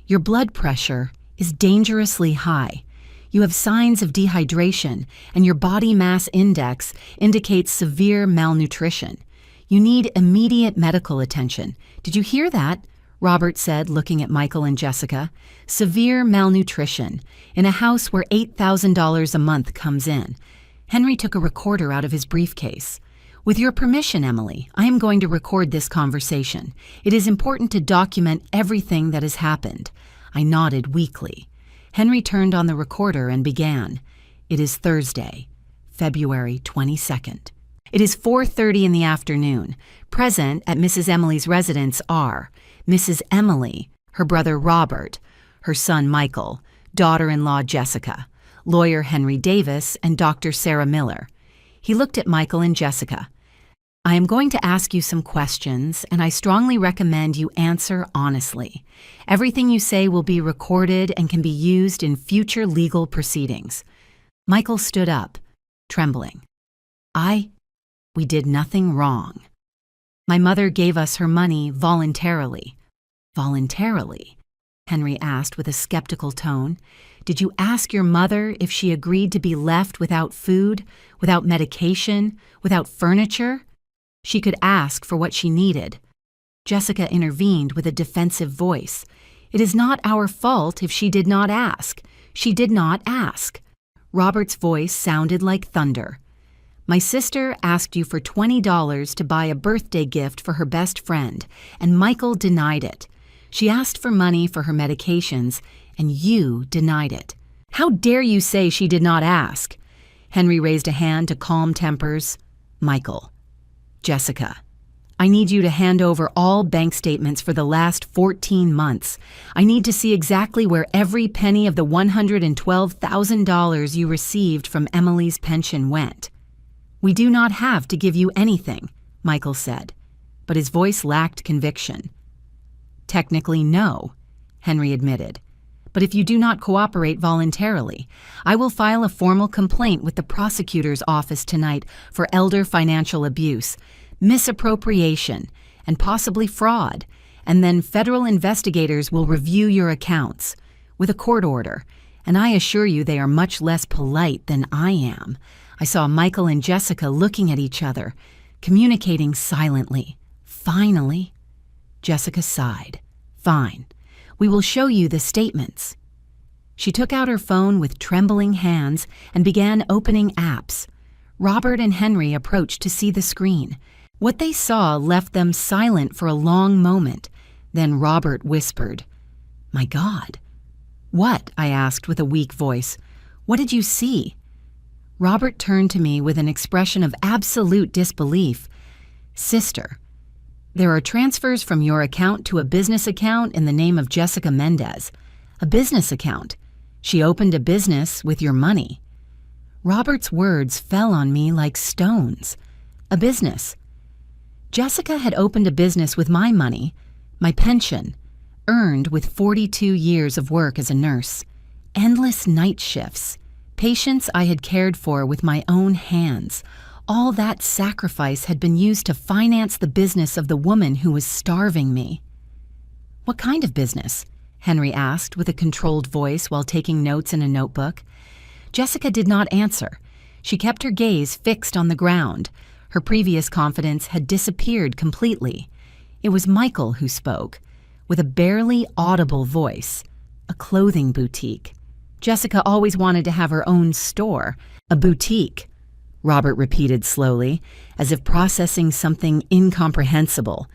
Your blood pressure is dangerously high. You have signs of dehydration, and your body mass index indicates severe malnutrition. You need immediate medical attention. Did you hear that? Robert said, looking at Michael and Jessica. Severe malnutrition, in a house where $8,000 a month comes in. Henry took a recorder out of his briefcase. With your permission, Emily, I am going to record this conversation. It is important to document everything that has happened. I nodded weakly. Henry turned on the recorder and began. It is Thursday, February 22nd. It is 4:30 in the afternoon. Present at Mrs. Emily's residence are Mrs. Emily, her brother Robert, her son Michael, daughter-in-law Jessica, lawyer Henry Davis, and Dr. Sarah Miller. He looked at Michael and Jessica. I am going to ask you some questions, and I strongly recommend you answer honestly. Everything you say will be recorded and can be used in future legal proceedings. Michael stood up, trembling. We did nothing wrong. My mother gave us her money voluntarily. Voluntarily? Henry asked with a skeptical tone. Did you ask your mother if she agreed to be left without food, without medication, without furniture? She could ask for what she needed. Jessica intervened with a defensive voice. It is not our fault if she did not ask. She did not ask. Robert's voice sounded like thunder. My sister asked you for $20 to buy a birthday gift for her best friend, and Michael denied it. She asked for money for her medications, and you denied it. How dare you say she did not ask? Henry raised a hand to calm tempers. Michael. Jessica. I need you to hand over all bank statements for the last 14 months. I need to see exactly where every penny of the $112,000 you received from Emily's pension went. We do not have to give you anything, Michael said, but his voice lacked conviction. Technically, no, Henry admitted. But if you do not cooperate voluntarily, I will file a formal complaint with the prosecutor's office tonight for elder financial abuse, misappropriation, and possibly fraud, and then federal investigators will review your accounts with a court order, and I assure you they are much less polite than I am. I saw Michael and Jessica looking at each other, communicating silently. Finally, Jessica sighed. Fine. We will show you the statements. She took out her phone with trembling hands and began opening apps. Robert and Henry approached to see the screen. What they saw left them silent for a long moment. Then Robert whispered, "My God." "What?" I asked with a weak voice. "What did you see?" Robert turned to me with an expression of absolute disbelief. "Sister, there are transfers from your account to a business account in the name of Jessica Mendez. A business account. She opened a business with your money." Robert's words fell on me like stones. A business. Jessica had opened a business with my money, my pension, earned with 42 years of work as a nurse, endless night shifts, patients I had cared for with my own hands. All that sacrifice had been used to finance the business of the woman who was starving me. "What kind of business?" Henry asked with a controlled voice while taking notes in a notebook. Jessica did not answer. She kept her gaze fixed on the ground. Her previous confidence had disappeared completely. It was Michael who spoke, with a barely audible voice. A clothing boutique. Jessica always wanted to have her own store. A boutique. Robert repeated slowly, as if processing something incomprehensible.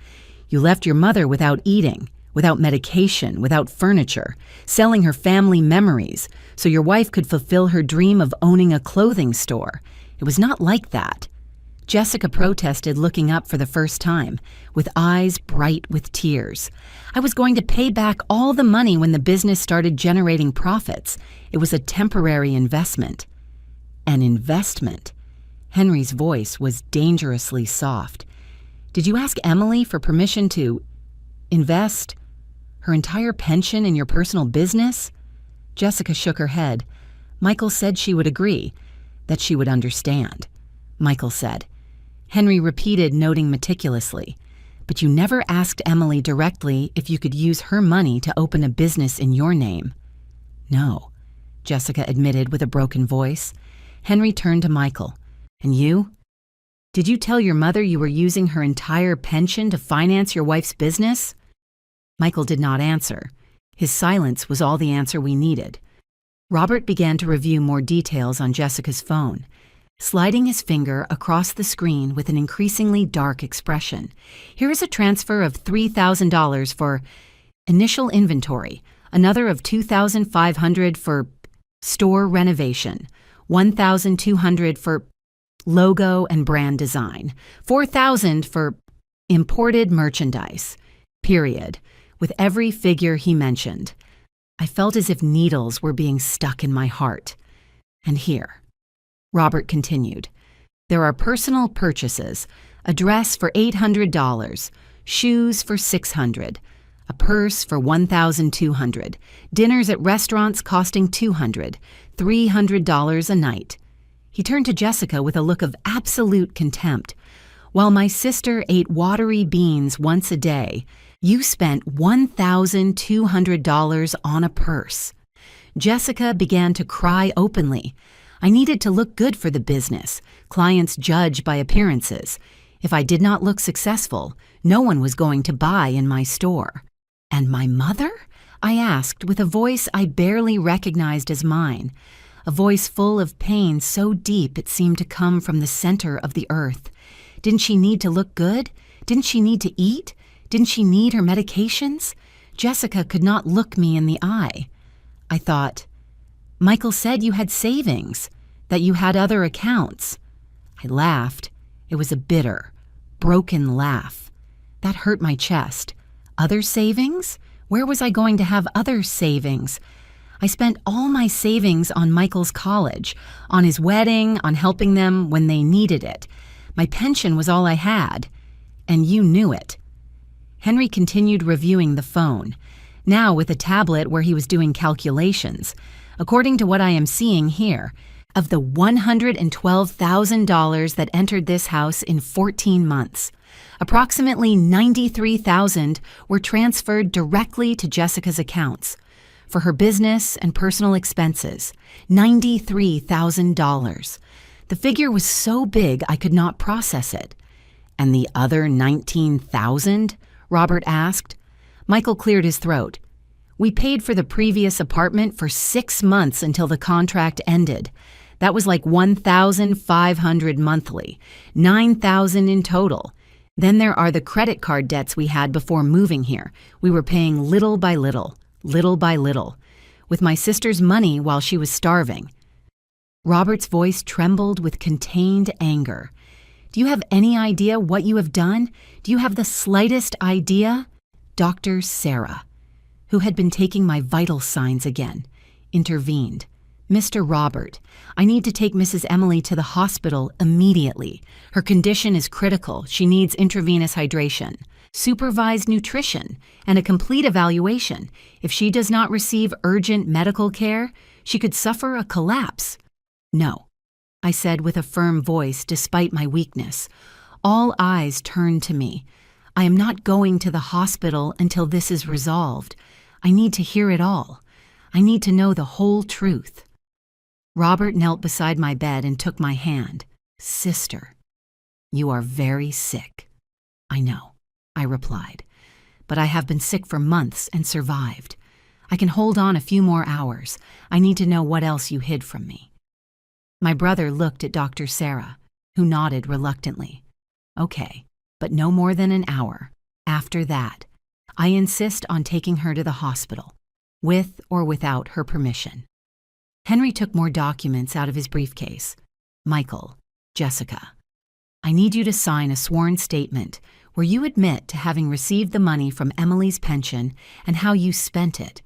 "You left your mother without eating, without medication, without furniture, selling her family memories, so your wife could fulfill her dream of owning a clothing store. It was not like that." Jessica protested, looking up for the first time, with eyes bright with tears. "I was going to pay back all the money when the business started generating profits. It was a temporary investment." An investment? Henry's voice was dangerously soft. "Did you ask Emily for permission to invest her entire pension in your personal business?" Jessica shook her head. "Michael said she would agree, that she would understand." Michael said. Henry repeated, noting meticulously, "But you never asked Emily directly if you could use her money to open a business in your name." "No," Jessica admitted with a broken voice. Henry turned to Michael. "And you? Did you tell your mother you were using her entire pension to finance your wife's business?" Michael did not answer. His silence was all the answer we needed. Robert began to review more details on Jessica's phone, sliding his finger across the screen with an increasingly dark expression. "Here is a transfer of $3,000 for initial inventory, another of $2,500 for store renovation, $1,200 for logo and brand design, $4,000 for imported merchandise, period," with every figure he mentioned. I felt as if needles were being stuck in my heart. "And here," Robert continued, "there are personal purchases, a dress for $800, shoes for $600, a purse for $1,200, dinners at restaurants costing $200, $300 a night." He turned to Jessica with a look of absolute contempt. "While my sister ate watery beans once a day, you spent $1,200 on a purse." Jessica began to cry openly. I needed to look good for the business. Clients judge by appearances. If I did not look successful, no one was going to buy in my store. "And my mother?" I asked with a voice I barely recognized as mine, a voice full of pain so deep it seemed to come from the center of the earth. Didn't she need to look good? Didn't she need to eat? Didn't she need her medications? Jessica could not look me in the eye. I thought, Michael said you had savings, that you had other accounts. I laughed. It was a bitter, broken laugh. That hurt my chest. Other savings? Where was I going to have other savings? I spent all my savings on Michael's college, on his wedding, on helping them when they needed it. My pension was all I had, and you knew it. Henry continued reviewing the phone, now with a tablet where he was doing calculations. According to what I am seeing here, of the $112,000 that entered this house in 14 months, approximately $93,000 were transferred directly to Jessica's accounts for her business and personal expenses. $93,000. The figure was so big I could not process it. And the other $19,000? Robert asked. Michael cleared his throat. We paid for the previous apartment for 6 months until the contract ended. That was like $1,500 monthly, $9,000 in total. Then there are the credit card debts we had before moving here. We were paying little by little, with my sister's money while she was starving. Robert's voice trembled with contained anger. Do you have any idea what you have done? Do you have the slightest idea? Dr. Sarah, who had been taking my vital signs again, intervened. Mr. Robert, I need to take Mrs. Emily to the hospital immediately. Her condition is critical. She needs intravenous hydration, supervised nutrition, and a complete evaluation. If she does not receive urgent medical care, she could suffer a collapse. No, I said with a firm voice despite my weakness. All eyes turned to me. I am not going to the hospital until this is resolved. I need to hear it all. I need to know the whole truth. Robert knelt beside my bed and took my hand. Sister, you are very sick. I know, I replied, but I have been sick for months and survived. I can hold on a few more hours. I need to know what else you hid from me. My brother looked at Dr. Sarah, who nodded reluctantly. Okay, but no more than an hour. After that, I insist on taking her to the hospital, with or without her permission. Henry took more documents out of his briefcase. Michael, Jessica, I need you to sign a sworn statement where you admit to having received the money from Emily's pension and how you spent it.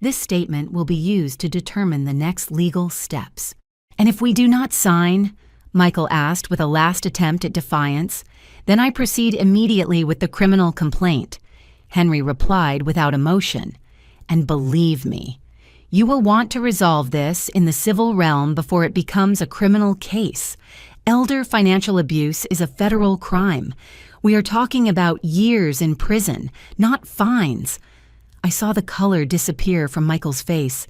This statement will be used to determine the next legal steps. And if we do not sign, Michael asked with a last attempt at defiance, then I proceed immediately with the criminal complaint. Henry replied without emotion, and believe me, you will want to resolve this in the civil realm before it becomes a criminal case. Elder financial abuse is a federal crime. We are talking about years in prison, not fines. I saw the color disappear from Michael's face.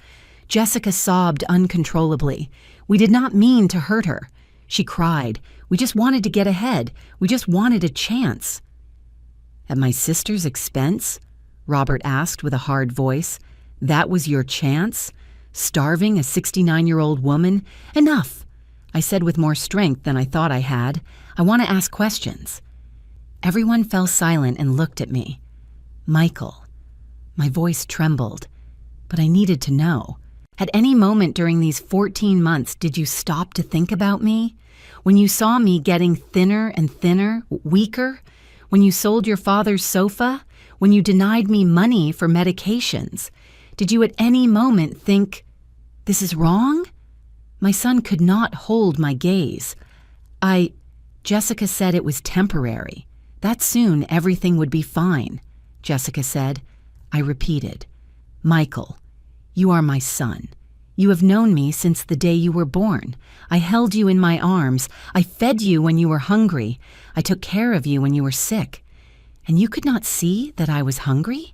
Jessica sobbed uncontrollably. We did not mean to hurt her. She cried. We just wanted to get ahead. We just wanted a chance. At my sister's expense? Robert asked with a hard voice. That was your chance? Starving a 69-year-old woman? Enough, I said with more strength than I thought I had. I want to ask questions. Everyone fell silent and looked at me. Michael. My voice trembled, but I needed to know. At any moment during these 14 months, did you stop to think about me? When you saw me getting thinner and thinner, weaker? When you sold your father's sofa? When you denied me money for medications? Did you at any moment think, this is wrong? My son could not hold my gaze. Jessica said it was temporary. That soon everything would be fine, Jessica said. I repeated, Michael, you are my son. You have known me since the day you were born. I held you in my arms. I fed you when you were hungry. I took care of you when you were sick. And you could not see that I was hungry?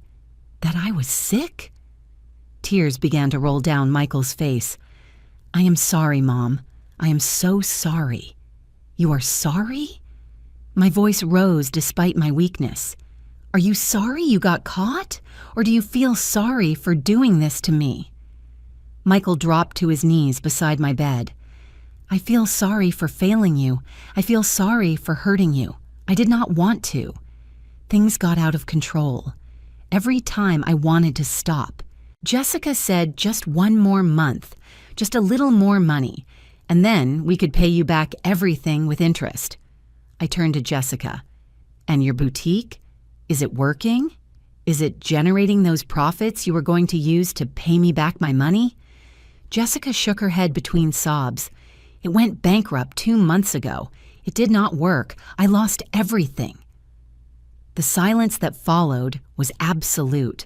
That I was sick? Tears began to roll down Michael's face. I am sorry, Mom. I am so sorry. You are sorry? My voice rose despite my weakness. Are you sorry you got caught? Or do you feel sorry for doing this to me? Michael dropped to his knees beside my bed. I feel sorry for failing you. I feel sorry for hurting you. I did not want to. Things got out of control. Every time I wanted to stop. Jessica said just one more month, just a little more money, and then we could pay you back everything with interest. I turned to Jessica. And your boutique? Is it working? Is it generating those profits you were going to use to pay me back my money? Jessica shook her head between sobs. It went bankrupt 2 months ago. It did not work. I lost everything. The silence that followed was absolute.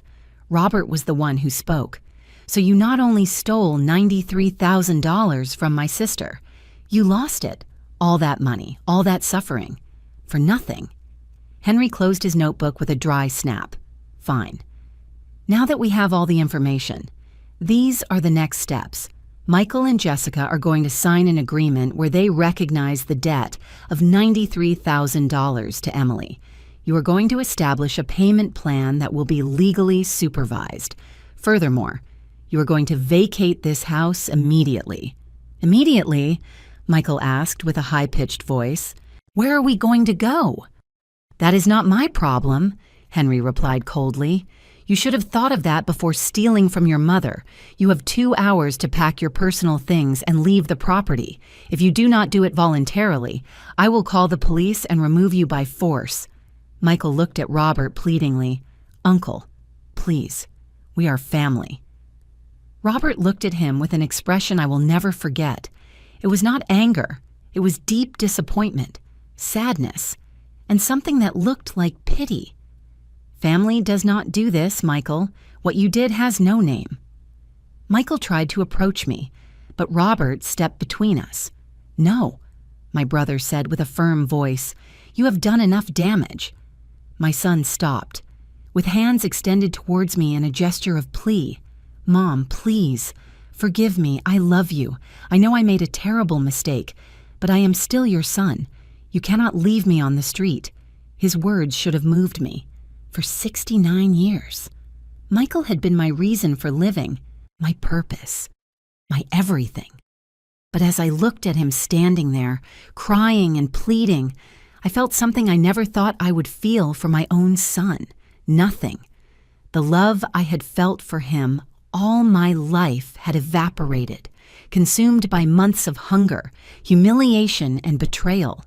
Robert was the one who spoke. So you not only stole $93,000 from my sister, you lost it. All that money, all that suffering. For nothing. Henry closed his notebook with a dry snap. Fine. Now that we have all the information, these are the next steps. Michael and Jessica are going to sign an agreement where they recognize the debt of $93,000 to Emily. You are going to establish a payment plan that will be legally supervised. Furthermore, you are going to vacate this house immediately. Immediately? Michael asked with a high-pitched voice. Where are we going to go? That is not my problem, Henry replied coldly. You should have thought of that before stealing from your mother. You have 2 hours to pack your personal things and leave the property. If you do not do it voluntarily, I will call the police and remove you by force. Michael looked at Robert pleadingly. Uncle, please, we are family. Robert looked at him with an expression I will never forget. It was not anger. It was deep disappointment, sadness, and something that looked like pity. Family does not do this, Michael. What you did has no name. Michael tried to approach me, but Robert stepped between us. No, my brother said with a firm voice. You have done enough damage. My son stopped, with hands extended towards me in a gesture of plea. Mom, please, forgive me. I love you. I know I made a terrible mistake, but I am still your son. You cannot leave me on the street. His words should have moved me. For 69 years. Michael had been my reason for living, my purpose, my everything. But as I looked at him standing there, crying and pleading, I felt something I never thought I would feel for my own son. Nothing. The love I had felt for him all my life had evaporated, consumed by months of hunger, humiliation, and betrayal.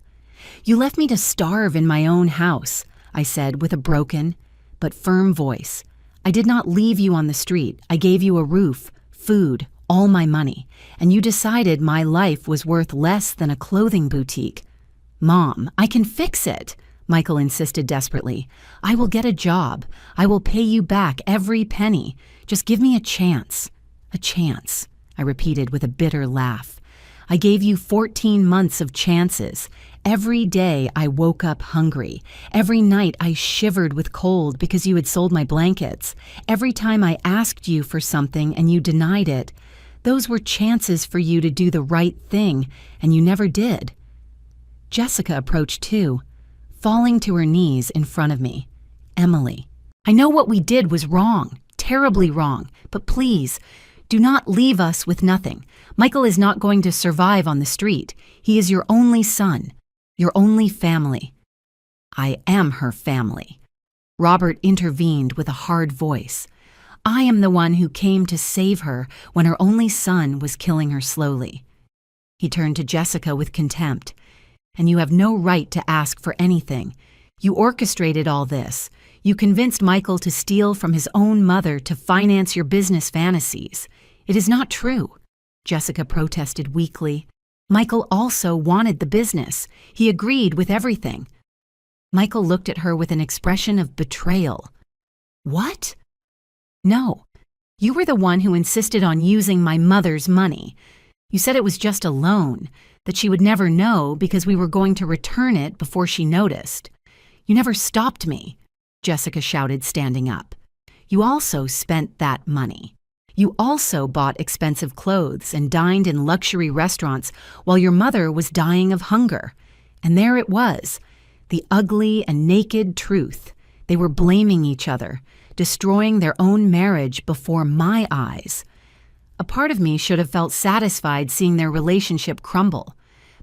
You left me to starve in my own house, I said with a broken but firm voice. I did not leave you on the street. I gave you a roof, food, all my money, and you decided my life was worth less than a clothing boutique. Mom, I can fix it, Michael insisted desperately. I will get a job. I will pay you back every penny. Just give me a chance. A chance, I repeated with a bitter laugh. I gave you 14 months of chances. Every day I woke up hungry. Every night I shivered with cold because you had sold my blankets. Every time I asked you for something and you denied it. Those were chances for you to do the right thing, and you never did. Jessica approached too, falling to her knees in front of me. Emily, I know what we did was wrong, terribly wrong, but please, do not leave us with nothing. Michael is not going to survive on the street. He is your only son, your only family. I am her family. Robert intervened with a hard voice. I am the one who came to save her when her only son was killing her slowly. He turned to Jessica with contempt. And you have no right to ask for anything. You orchestrated all this. You convinced Michael to steal from his own mother to finance your business fantasies. It is not true, Jessica protested weakly. Michael also wanted the business. He agreed with everything. Michael looked at her with an expression of betrayal. What? No, you were the one who insisted on using my mother's money. You said it was just a loan, that she would never know because we were going to return it before she noticed. You never stopped me, Jessica shouted, standing up. You also spent that money. You also bought expensive clothes and dined in luxury restaurants while your mother was dying of hunger. And there it was, the ugly and naked truth. They were blaming each other, destroying their own marriage before my eyes. A part of me should have felt satisfied seeing their relationship crumble,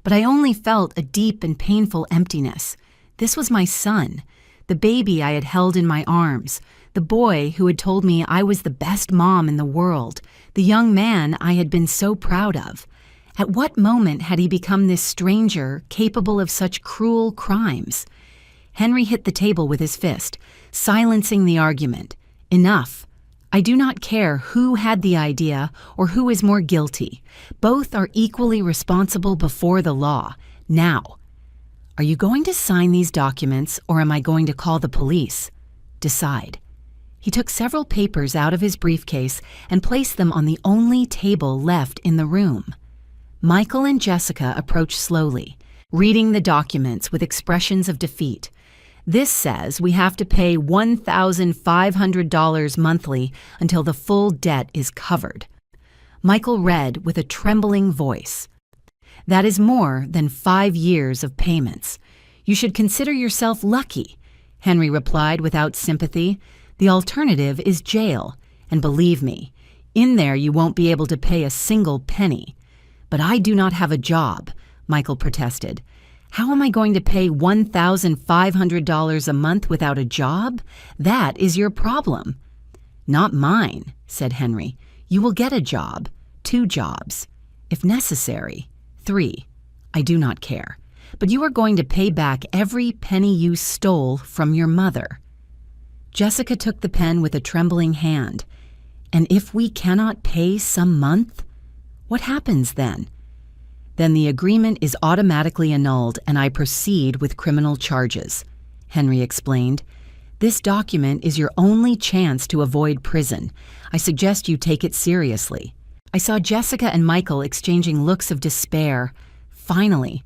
but I only felt a deep and painful emptiness. This was my son, the baby I had held in my arms, the boy who had told me I was the best mom in the world, the young man I had been so proud of. At what moment had he become this stranger capable of such cruel crimes? Henry hit the table with his fist, silencing the argument. Enough. I do not care who had the idea or who is more guilty. Both are equally responsible before the law. Now, are you going to sign these documents or am I going to call the police? Decide. He took several papers out of his briefcase and placed them on the only table left in the room. Michael and Jessica approached slowly, reading the documents with expressions of defeat. This says we have to pay $1,500 monthly until the full debt is covered. Michael read with a trembling voice. That is more than 5 years of payments. You should consider yourself lucky, Henry replied without sympathy. The alternative is jail, and believe me, in there you won't be able to pay a single penny. But I do not have a job, Michael protested. How am I going to pay $1,500 a month without a job? That is your problem. Not mine, said Henry. You will get a job, 2 jobs, if necessary, 3. I do not care. But you are going to pay back every penny you stole from your mother. Jessica took the pen with a trembling hand. And if we cannot pay some month? What happens then? Then the agreement is automatically annulled and I proceed with criminal charges, Henry explained. This document is your only chance to avoid prison. I suggest you take it seriously. I saw Jessica and Michael exchanging looks of despair. Finally,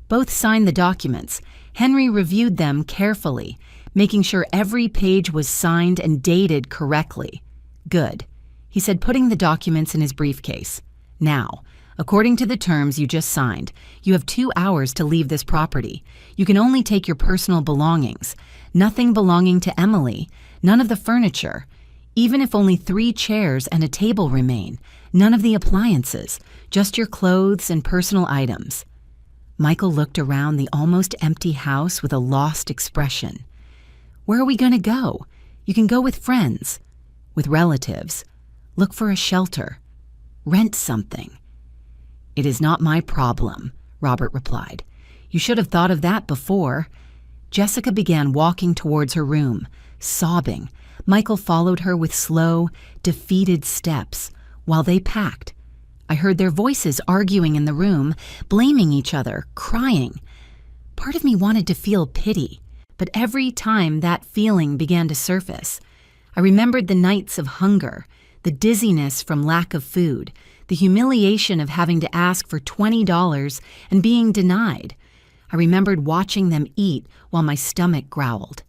both signed the documents. Henry reviewed them carefully, making sure every page was signed and dated correctly. Good, he said, putting the documents in his briefcase. Now, according to the terms you just signed, you have 2 hours to leave this property. You can only take your personal belongings. Nothing belonging to Emily. None of the furniture. Even if only 3 chairs and a table remain. None of the appliances. Just your clothes and personal items. Michael looked around the almost empty house with a lost expression. Where are we going to go? You can go with friends. With relatives. Look for a shelter. Rent something. It is not my problem, Robert replied. You should have thought of that before. Jessica began walking towards her room, sobbing. Michael followed her with slow, defeated steps while they packed. I heard their voices arguing in the room, blaming each other, crying. Part of me wanted to feel pity, but every time that feeling began to surface, I remembered the nights of hunger, the dizziness from lack of food, the humiliation of having to ask for $20 and being denied. I remembered watching them eat while my stomach growled.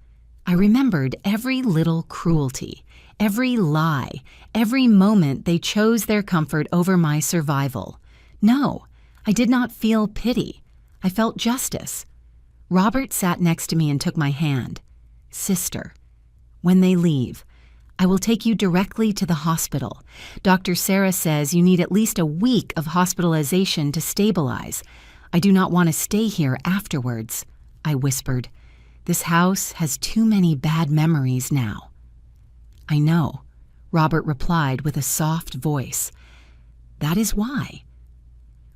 I remembered every little cruelty, every lie, every moment they chose their comfort over my survival. No, I did not feel pity. I felt justice. Robert sat next to me and took my hand. Sister, when they leave, I will take you directly to the hospital. Dr. Sarah says you need at least a week of hospitalization to stabilize. I do not want to stay here afterwards, I whispered. This house has too many bad memories now. I know, Robert replied with a soft voice. That is why.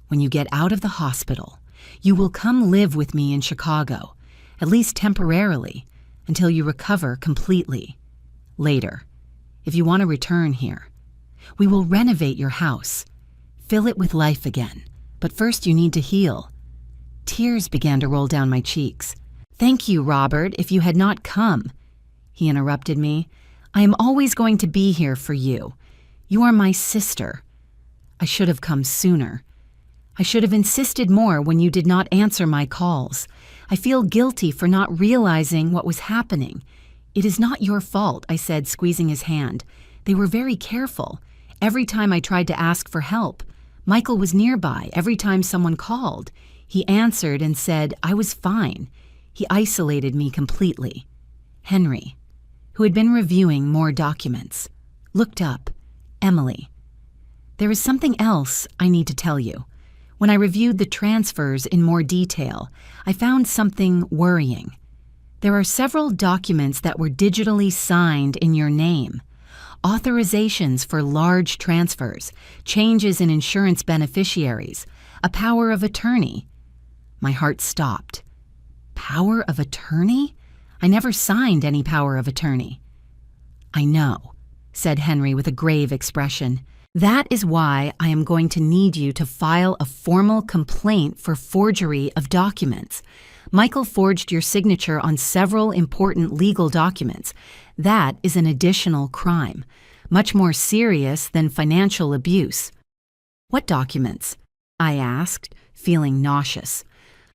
When you get out of the hospital, you will come live with me in Chicago, at least temporarily, until you recover completely. Later, if you want to return here, we will renovate your house, fill it with life again. But first you need to heal. Tears began to roll down my cheeks. Thank you, Robert, if you had not come. He interrupted me. I am always going to be here for you. You are my sister. I should have come sooner. I should have insisted more when you did not answer my calls. I feel guilty for not realizing what was happening. It is not your fault, I said, squeezing his hand. They were very careful. Every time I tried to ask for help, Michael was nearby. Every time someone called, he answered and said I was fine. He isolated me completely. Henry, who had been reviewing more documents, looked up. Emily. There is something else I need to tell you. When I reviewed the transfers in more detail, I found something worrying. There are several documents that were digitally signed in your name. Authorizations for large transfers, changes in insurance beneficiaries, a power of attorney. My heart stopped. Power of attorney? I never signed any power of attorney. I know, said Henry with a grave expression. That is why I am going to need you to file a formal complaint for forgery of documents. Michael forged your signature on several important legal documents. That is an additional crime, much more serious than financial abuse. What documents? I asked, feeling nauseous.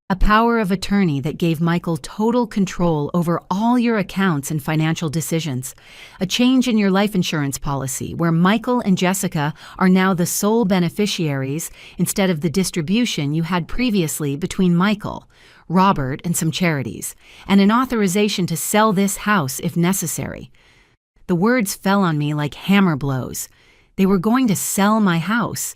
A power of attorney that gave Michael total control over all your accounts and financial decisions. A change in your life insurance policy where Michael and Jessica are now the sole beneficiaries instead of the distribution you had previously between Michael, Robert, and some charities. And an authorization to sell this house if necessary. The words fell on me like hammer blows. They were going to sell my house.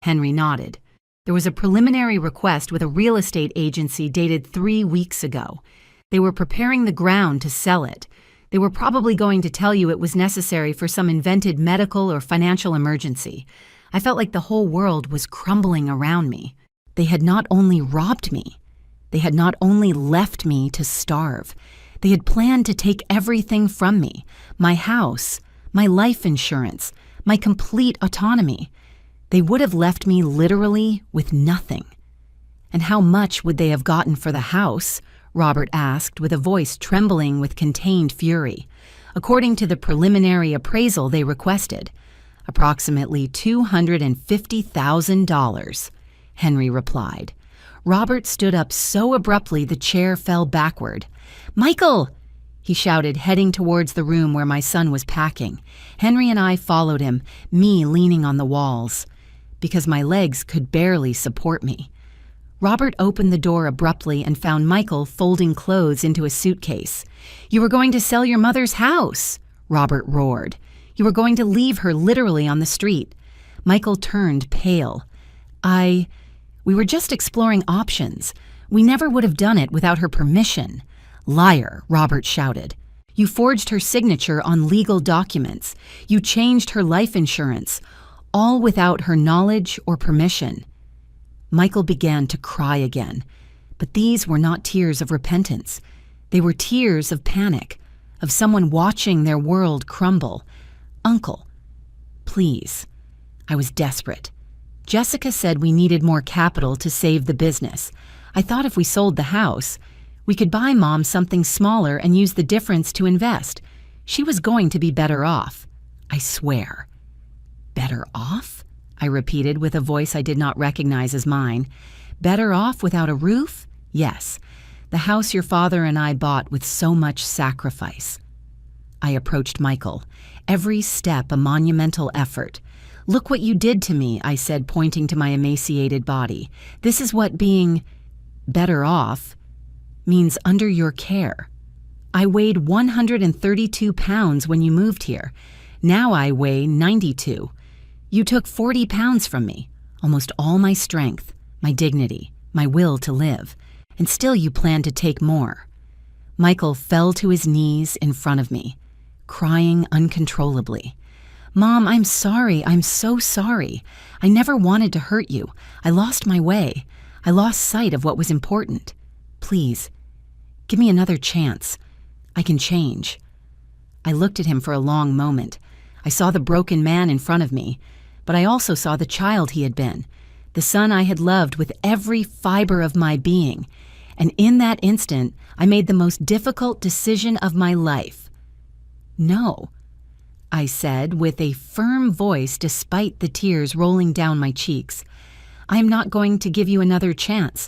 Henry nodded. There was a preliminary request with a real estate agency dated 3 weeks ago. They were preparing the ground to sell it. They were probably going to tell you it was necessary for some invented medical or financial emergency. I felt like the whole world was crumbling around me. They had not only robbed me, they had not only left me to starve, they had planned to take everything from me, my house, my life insurance, my complete autonomy. They would have left me literally with nothing. And how much would they have gotten for the house? Robert asked with a voice trembling with contained fury. According to the preliminary appraisal they requested, approximately $250,000, Henry replied. Robert stood up so abruptly the chair fell backward. "Michael!" he shouted, heading towards the room where my son was packing. Henry and I followed him, me leaning on the walls, because my legs could barely support me. Robert opened the door abruptly and found Michael folding clothes into a suitcase. "You were going to sell your mother's house," Robert roared. "You were going to leave her literally on the street." Michael turned pale. We were just exploring options. We never would have done it without her permission." "Liar," Robert shouted. "You forged her signature on legal documents. You changed her life insurance, all without her knowledge or permission." Michael began to cry again, but these were not tears of repentance. They were tears of panic, of someone watching their world crumble. "Uncle, please." I was desperate. Jessica said we needed more capital to save the business. I thought if we sold the house, we could buy Mom something smaller and use the difference to invest. She was going to be better off. I swear. "Better off?" I repeated with a voice I did not recognize as mine. "Better off without a roof? Yes. The house your father and I bought with so much sacrifice." I approached Michael, every step a monumental effort. "Look what you did to me," I said, pointing to my emaciated body. "This is what being better off means under your care. I weighed 132 pounds when you moved here. Now I weigh 92. You took 40 pounds from me, almost all my strength, my dignity, my will to live, and still you plan to take more." Michael fell to his knees in front of me, crying uncontrollably. "Mom, I'm sorry. I'm so sorry. I never wanted to hurt you. I lost my way. I lost sight of what was important. Please, give me another chance. I can change." I looked at him for a long moment. I saw the broken man in front of me, but I also saw the child he had been, the son I had loved with every fiber of my being. And in that instant, I made the most difficult decision of my life. "No," I said with a firm voice despite the tears rolling down my cheeks. "I am not going to give you another chance.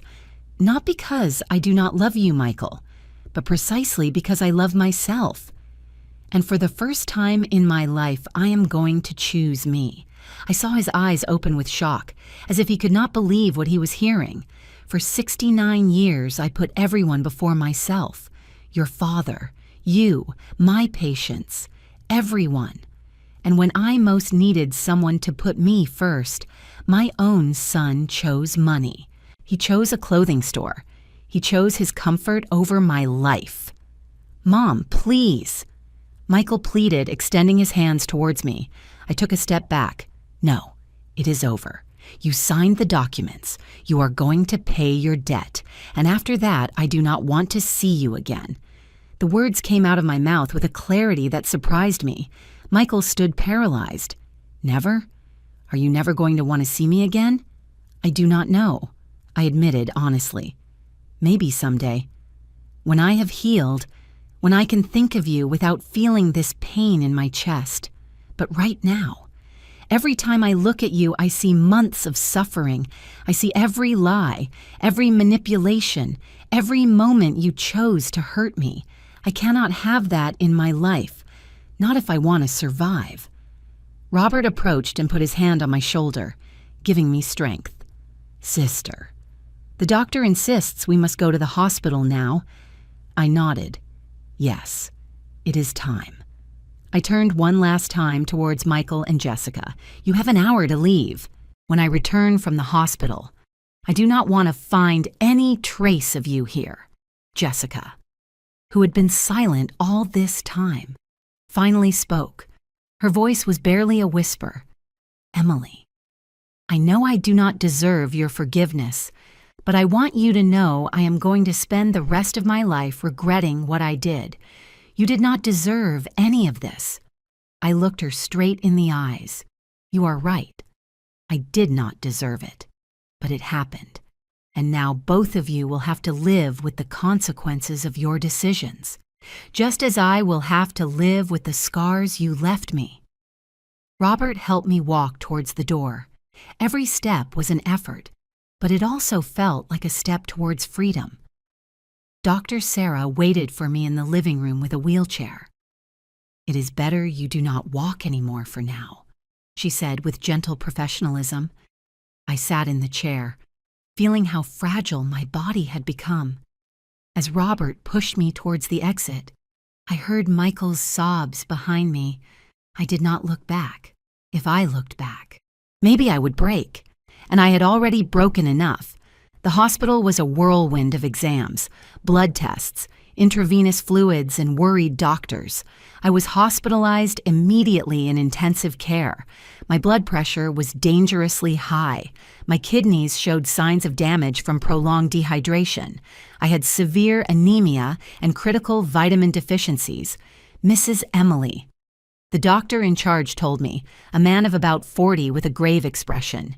Not because I do not love you, Michael, but precisely because I love myself. And for the first time in my life, I am going to choose me." I saw his eyes open with shock, as if he could not believe what he was hearing. "For 69 years, I put everyone before myself. Your father, You, my patients, everyone. And when I most needed someone to put me first, my own son chose money. He chose a clothing store. He chose his comfort over my life. Mom, please. Michael pleaded, extending his hands towards me. I took a step back. No, it is over. You signed the documents. You are going to pay your debt. And after that, I do not want to see you again. The words came out of my mouth with a clarity that surprised me. Michael stood paralyzed. Never? Are you never going to want to see me again? I do not know, I admitted honestly. Maybe someday. When I have healed, when I can think of you without feeling this pain in my chest. But right now, every time I look at you, I see months of suffering. I see every lie, every manipulation, every moment you chose to hurt me. I cannot have that in my life, not if I want to survive. Robert approached and put his hand on my shoulder, giving me strength. Sister, the doctor insists we must go to the hospital now. I nodded. Yes, it is time. I turned one last time towards Michael and Jessica. You have an hour to leave. When I return from the hospital, I do not want to find any trace of you here. Jessica, who had been silent all this time, finally spoke. Her voice was barely a whisper. Emily, I know I do not deserve your forgiveness, but I want you to know I am going to spend the rest of my life regretting what I did. You did not deserve any of this. I looked her straight in the eyes. You are right. I did not deserve it, but it happened. And now both of you will have to live with the consequences of your decisions, just as I will have to live with the scars you left me. Robert helped me walk towards the door. Every step was an effort, but it also felt like a step towards freedom. Dr. Sarah waited for me in the living room with a wheelchair. It is better you do not walk anymore for now, she said with gentle professionalism. I sat in the chair, feeling how fragile my body had become. As Robert pushed me towards the exit, I heard Michael's sobs behind me. I did not look back. If I looked back, maybe I would break. And I had already broken enough. The hospital was a whirlwind of exams, blood tests, intravenous fluids, and worried doctors. I was hospitalized immediately in intensive care. My blood pressure was dangerously high. My kidneys showed signs of damage from prolonged dehydration. I had severe anemia and critical vitamin deficiencies. Mrs. Emily, the doctor in charge told me, a man of about 40 with a grave expression.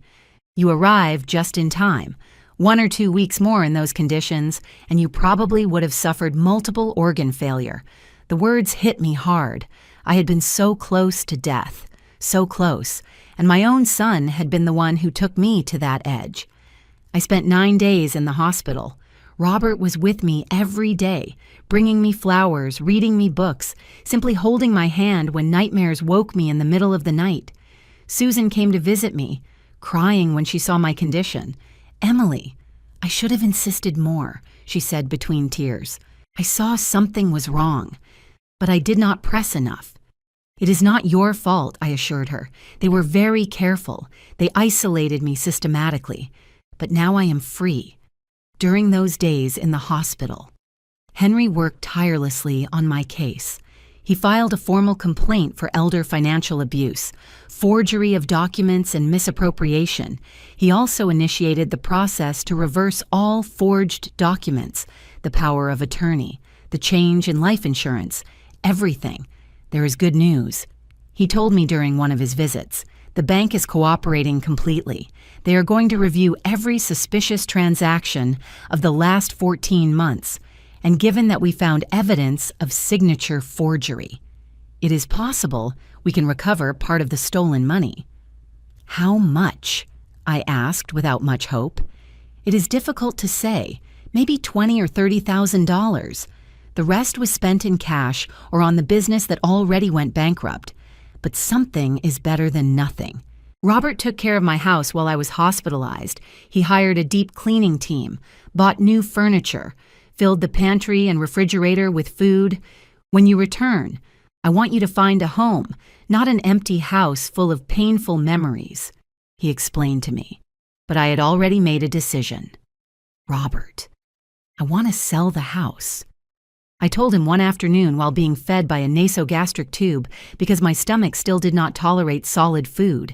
You arrived just in time. 1 or 2 weeks more in those conditions, and you probably would have suffered multiple organ failure. The words hit me hard. I had been so close to death, so close, and my own son had been the one who took me to that edge. I spent 9 days in the hospital. Robert was with me every day, bringing me flowers, reading me books, simply holding my hand when nightmares woke me in the middle of the night. Susan came to visit me, crying when she saw my condition. Emily, I should have insisted more, she said between tears. I saw something was wrong, but I did not press enough. It is not your fault, I assured her. They were very careful. They isolated me systematically. But now I am free. During those days in the hospital, Henry worked tirelessly on my case. He filed a formal complaint for elder financial abuse, forgery of documents, and misappropriation. He also initiated the process to reverse all forged documents, the power of attorney, the change in life insurance, everything. There is good news. He told me during one of his visits, the bank is cooperating completely. They are going to review every suspicious transaction of the last 14 months. And given that we found evidence of signature forgery, it is possible we can recover part of the stolen money. How much? I asked without much hope. It is difficult to say, maybe $20,000 or $30,000. The rest was spent in cash or on the business that already went bankrupt. But something is better than nothing. Robert took care of my house while I was hospitalized. He hired a deep cleaning team, bought new furniture, filled the pantry and refrigerator with food. When you return, I want you to find a home, not an empty house full of painful memories, he explained to me. But I had already made a decision. Robert, I want to sell the house. I told him one afternoon while being fed by a nasogastric tube because my stomach still did not tolerate solid food.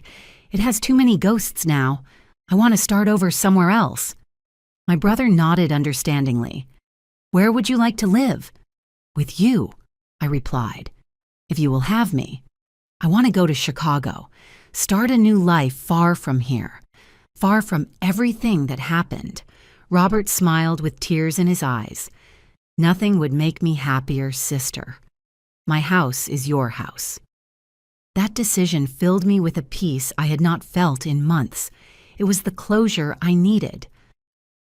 It has too many ghosts now. I want to start over somewhere else. My brother nodded understandingly. Where would you like to live? With you, I replied. If you will have me. I want to go to Chicago, start a new life far from here, far from everything that happened. Robert smiled with tears in his eyes. Nothing would make me happier, sister. My house is your house. That decision filled me with a peace I had not felt in months. It was the closure I needed.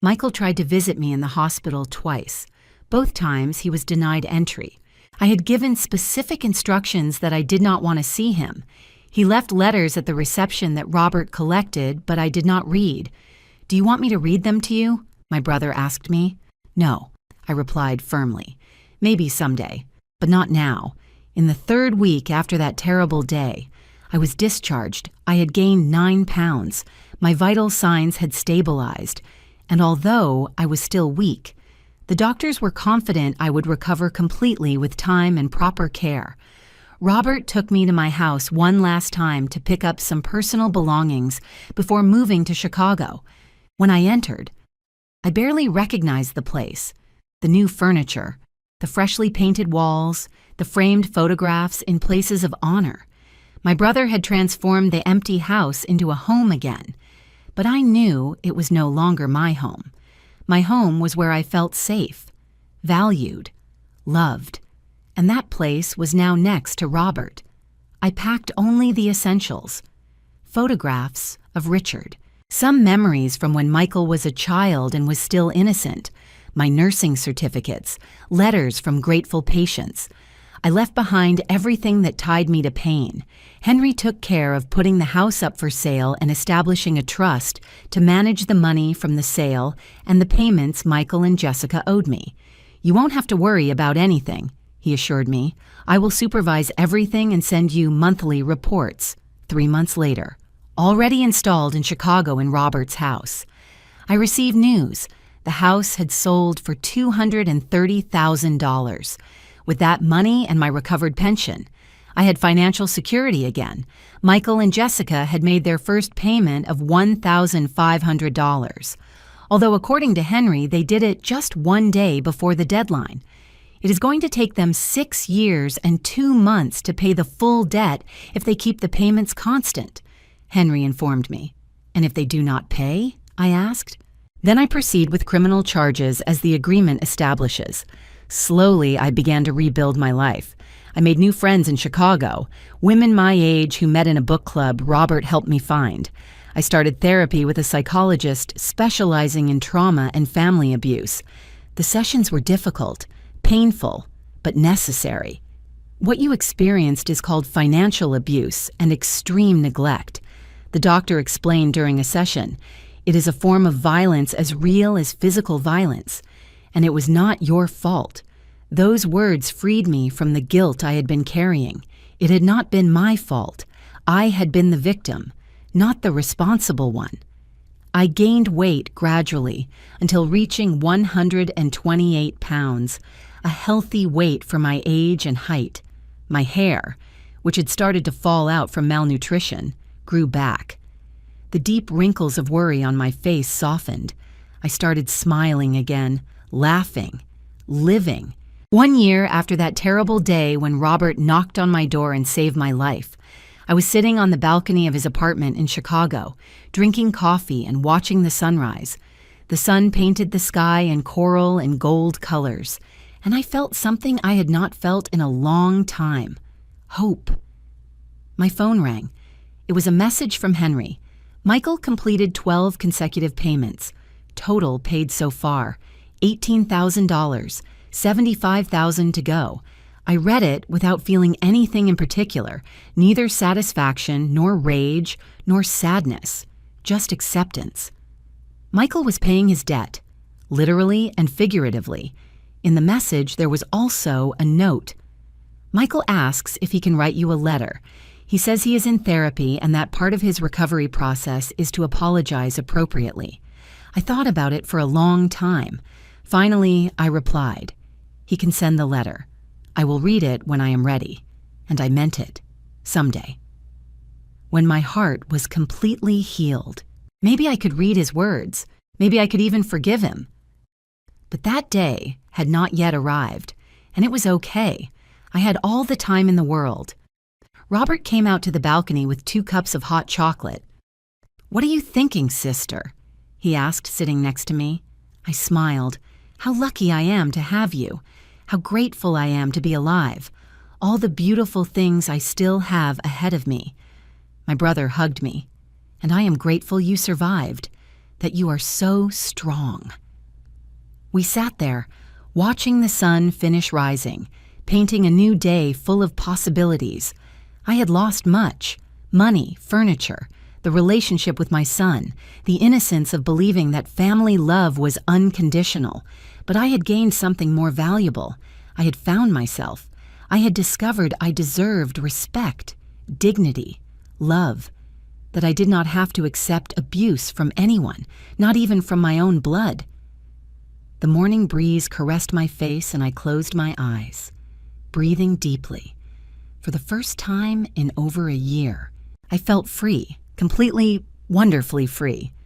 Michael tried to visit me in the hospital twice. Both times he was denied entry. I had given specific instructions that I did not want to see him. He left letters at the reception that Robert collected, but I did not read. Do you want me to read them to you? My brother asked me. No, I replied firmly. Maybe someday, but not now. In the 3rd week after that terrible day, I was discharged. I had gained 9 pounds. My vital signs had stabilized. And although I was still weak, the doctors were confident I would recover completely with time and proper care. Robert took me to my house one last time to pick up some personal belongings before moving to Chicago. When I entered, I barely recognized the place. The new furniture, the freshly painted walls, the framed photographs in places of honor. My brother had transformed the empty house into a home again, but I knew it was no longer my home. My home was where I felt safe, valued, loved, and that place was now next to Robert. I packed only the essentials. Photographs of Richard, some memories from when Michael was a child and was still innocent, my nursing certificates, letters from grateful patients. I left behind everything that tied me to pain. Henry took care of putting the house up for sale and establishing a trust to manage the money from the sale and the payments Michael and Jessica owed me. You won't have to worry about anything, he assured me. I will supervise everything and send you monthly reports. 3 months later, already installed in Chicago in Robert's house. I received news. The house had sold for $230,000. With that money and my recovered pension, I had financial security again. Michael and Jessica had made their first payment of $1,500. Although according to Henry, they did it just 1 day before the deadline. It is going to take them 6 years and 2 months to pay the full debt if they keep the payments constant, Henry informed me. And if they do not pay? I asked. Then I proceed with criminal charges as the agreement establishes. Slowly, I began to rebuild my life. I made new friends in Chicago, women my age who met in a book club Robert helped me find. I started therapy with a psychologist specializing in trauma and family abuse. The sessions were difficult, painful, but necessary. What you experienced is called financial abuse and extreme neglect. The doctor explained during a session, it is a form of violence as real as physical violence. And it was not your fault. Those words freed me from the guilt I had been carrying. It had not been my fault. I had been the victim, not the responsible one. I gained weight gradually until reaching 128 pounds, a healthy weight for my age and height. My hair, which had started to fall out from malnutrition, grew back. The deep wrinkles of worry on my face softened. I started smiling again, laughing, living. 1 year after that terrible day when Robert knocked on my door and saved my life, I was sitting on the balcony of his apartment in Chicago, drinking coffee and watching the sunrise. The sun painted the sky in coral and gold colors, and I felt something I had not felt in a long time. Hope. My phone rang. It was a message from Henry. Michael completed 12 consecutive payments. Total paid so far, $18,000, $75,000 to go. I read it without feeling anything in particular, neither satisfaction, nor rage, nor sadness, just acceptance. Michael was paying his debt, literally and figuratively. In the message, there was also a note. Michael asks if he can write you a letter. He says he is in therapy and that part of his recovery process is to apologize appropriately. I thought about it for a long time. Finally, I replied, he can send the letter. I will read it when I am ready. And I meant it. Someday. When my heart was completely healed. Maybe I could read his words. Maybe I could even forgive him. But that day had not yet arrived, and it was okay. I had all the time in the world. Robert came out to the balcony with 2 cups of hot chocolate. "What are you thinking, sister?" he asked, sitting next to me. I smiled. How lucky I am to have you. How grateful I am to be alive. All the beautiful things I still have ahead of me. My brother hugged me. And I am grateful you survived, that you are so strong. We sat there, watching the sun finish rising, painting a new day full of possibilities. I had lost much: money, furniture, the relationship with my son, the innocence of believing that family love was unconditional. But I had gained something more valuable. I had found myself. I had discovered I deserved respect, dignity, love, that I did not have to accept abuse from anyone, not even from my own blood. The morning breeze caressed my face and I closed my eyes, breathing deeply. For the first time in over a year, I felt free, completely, wonderfully free.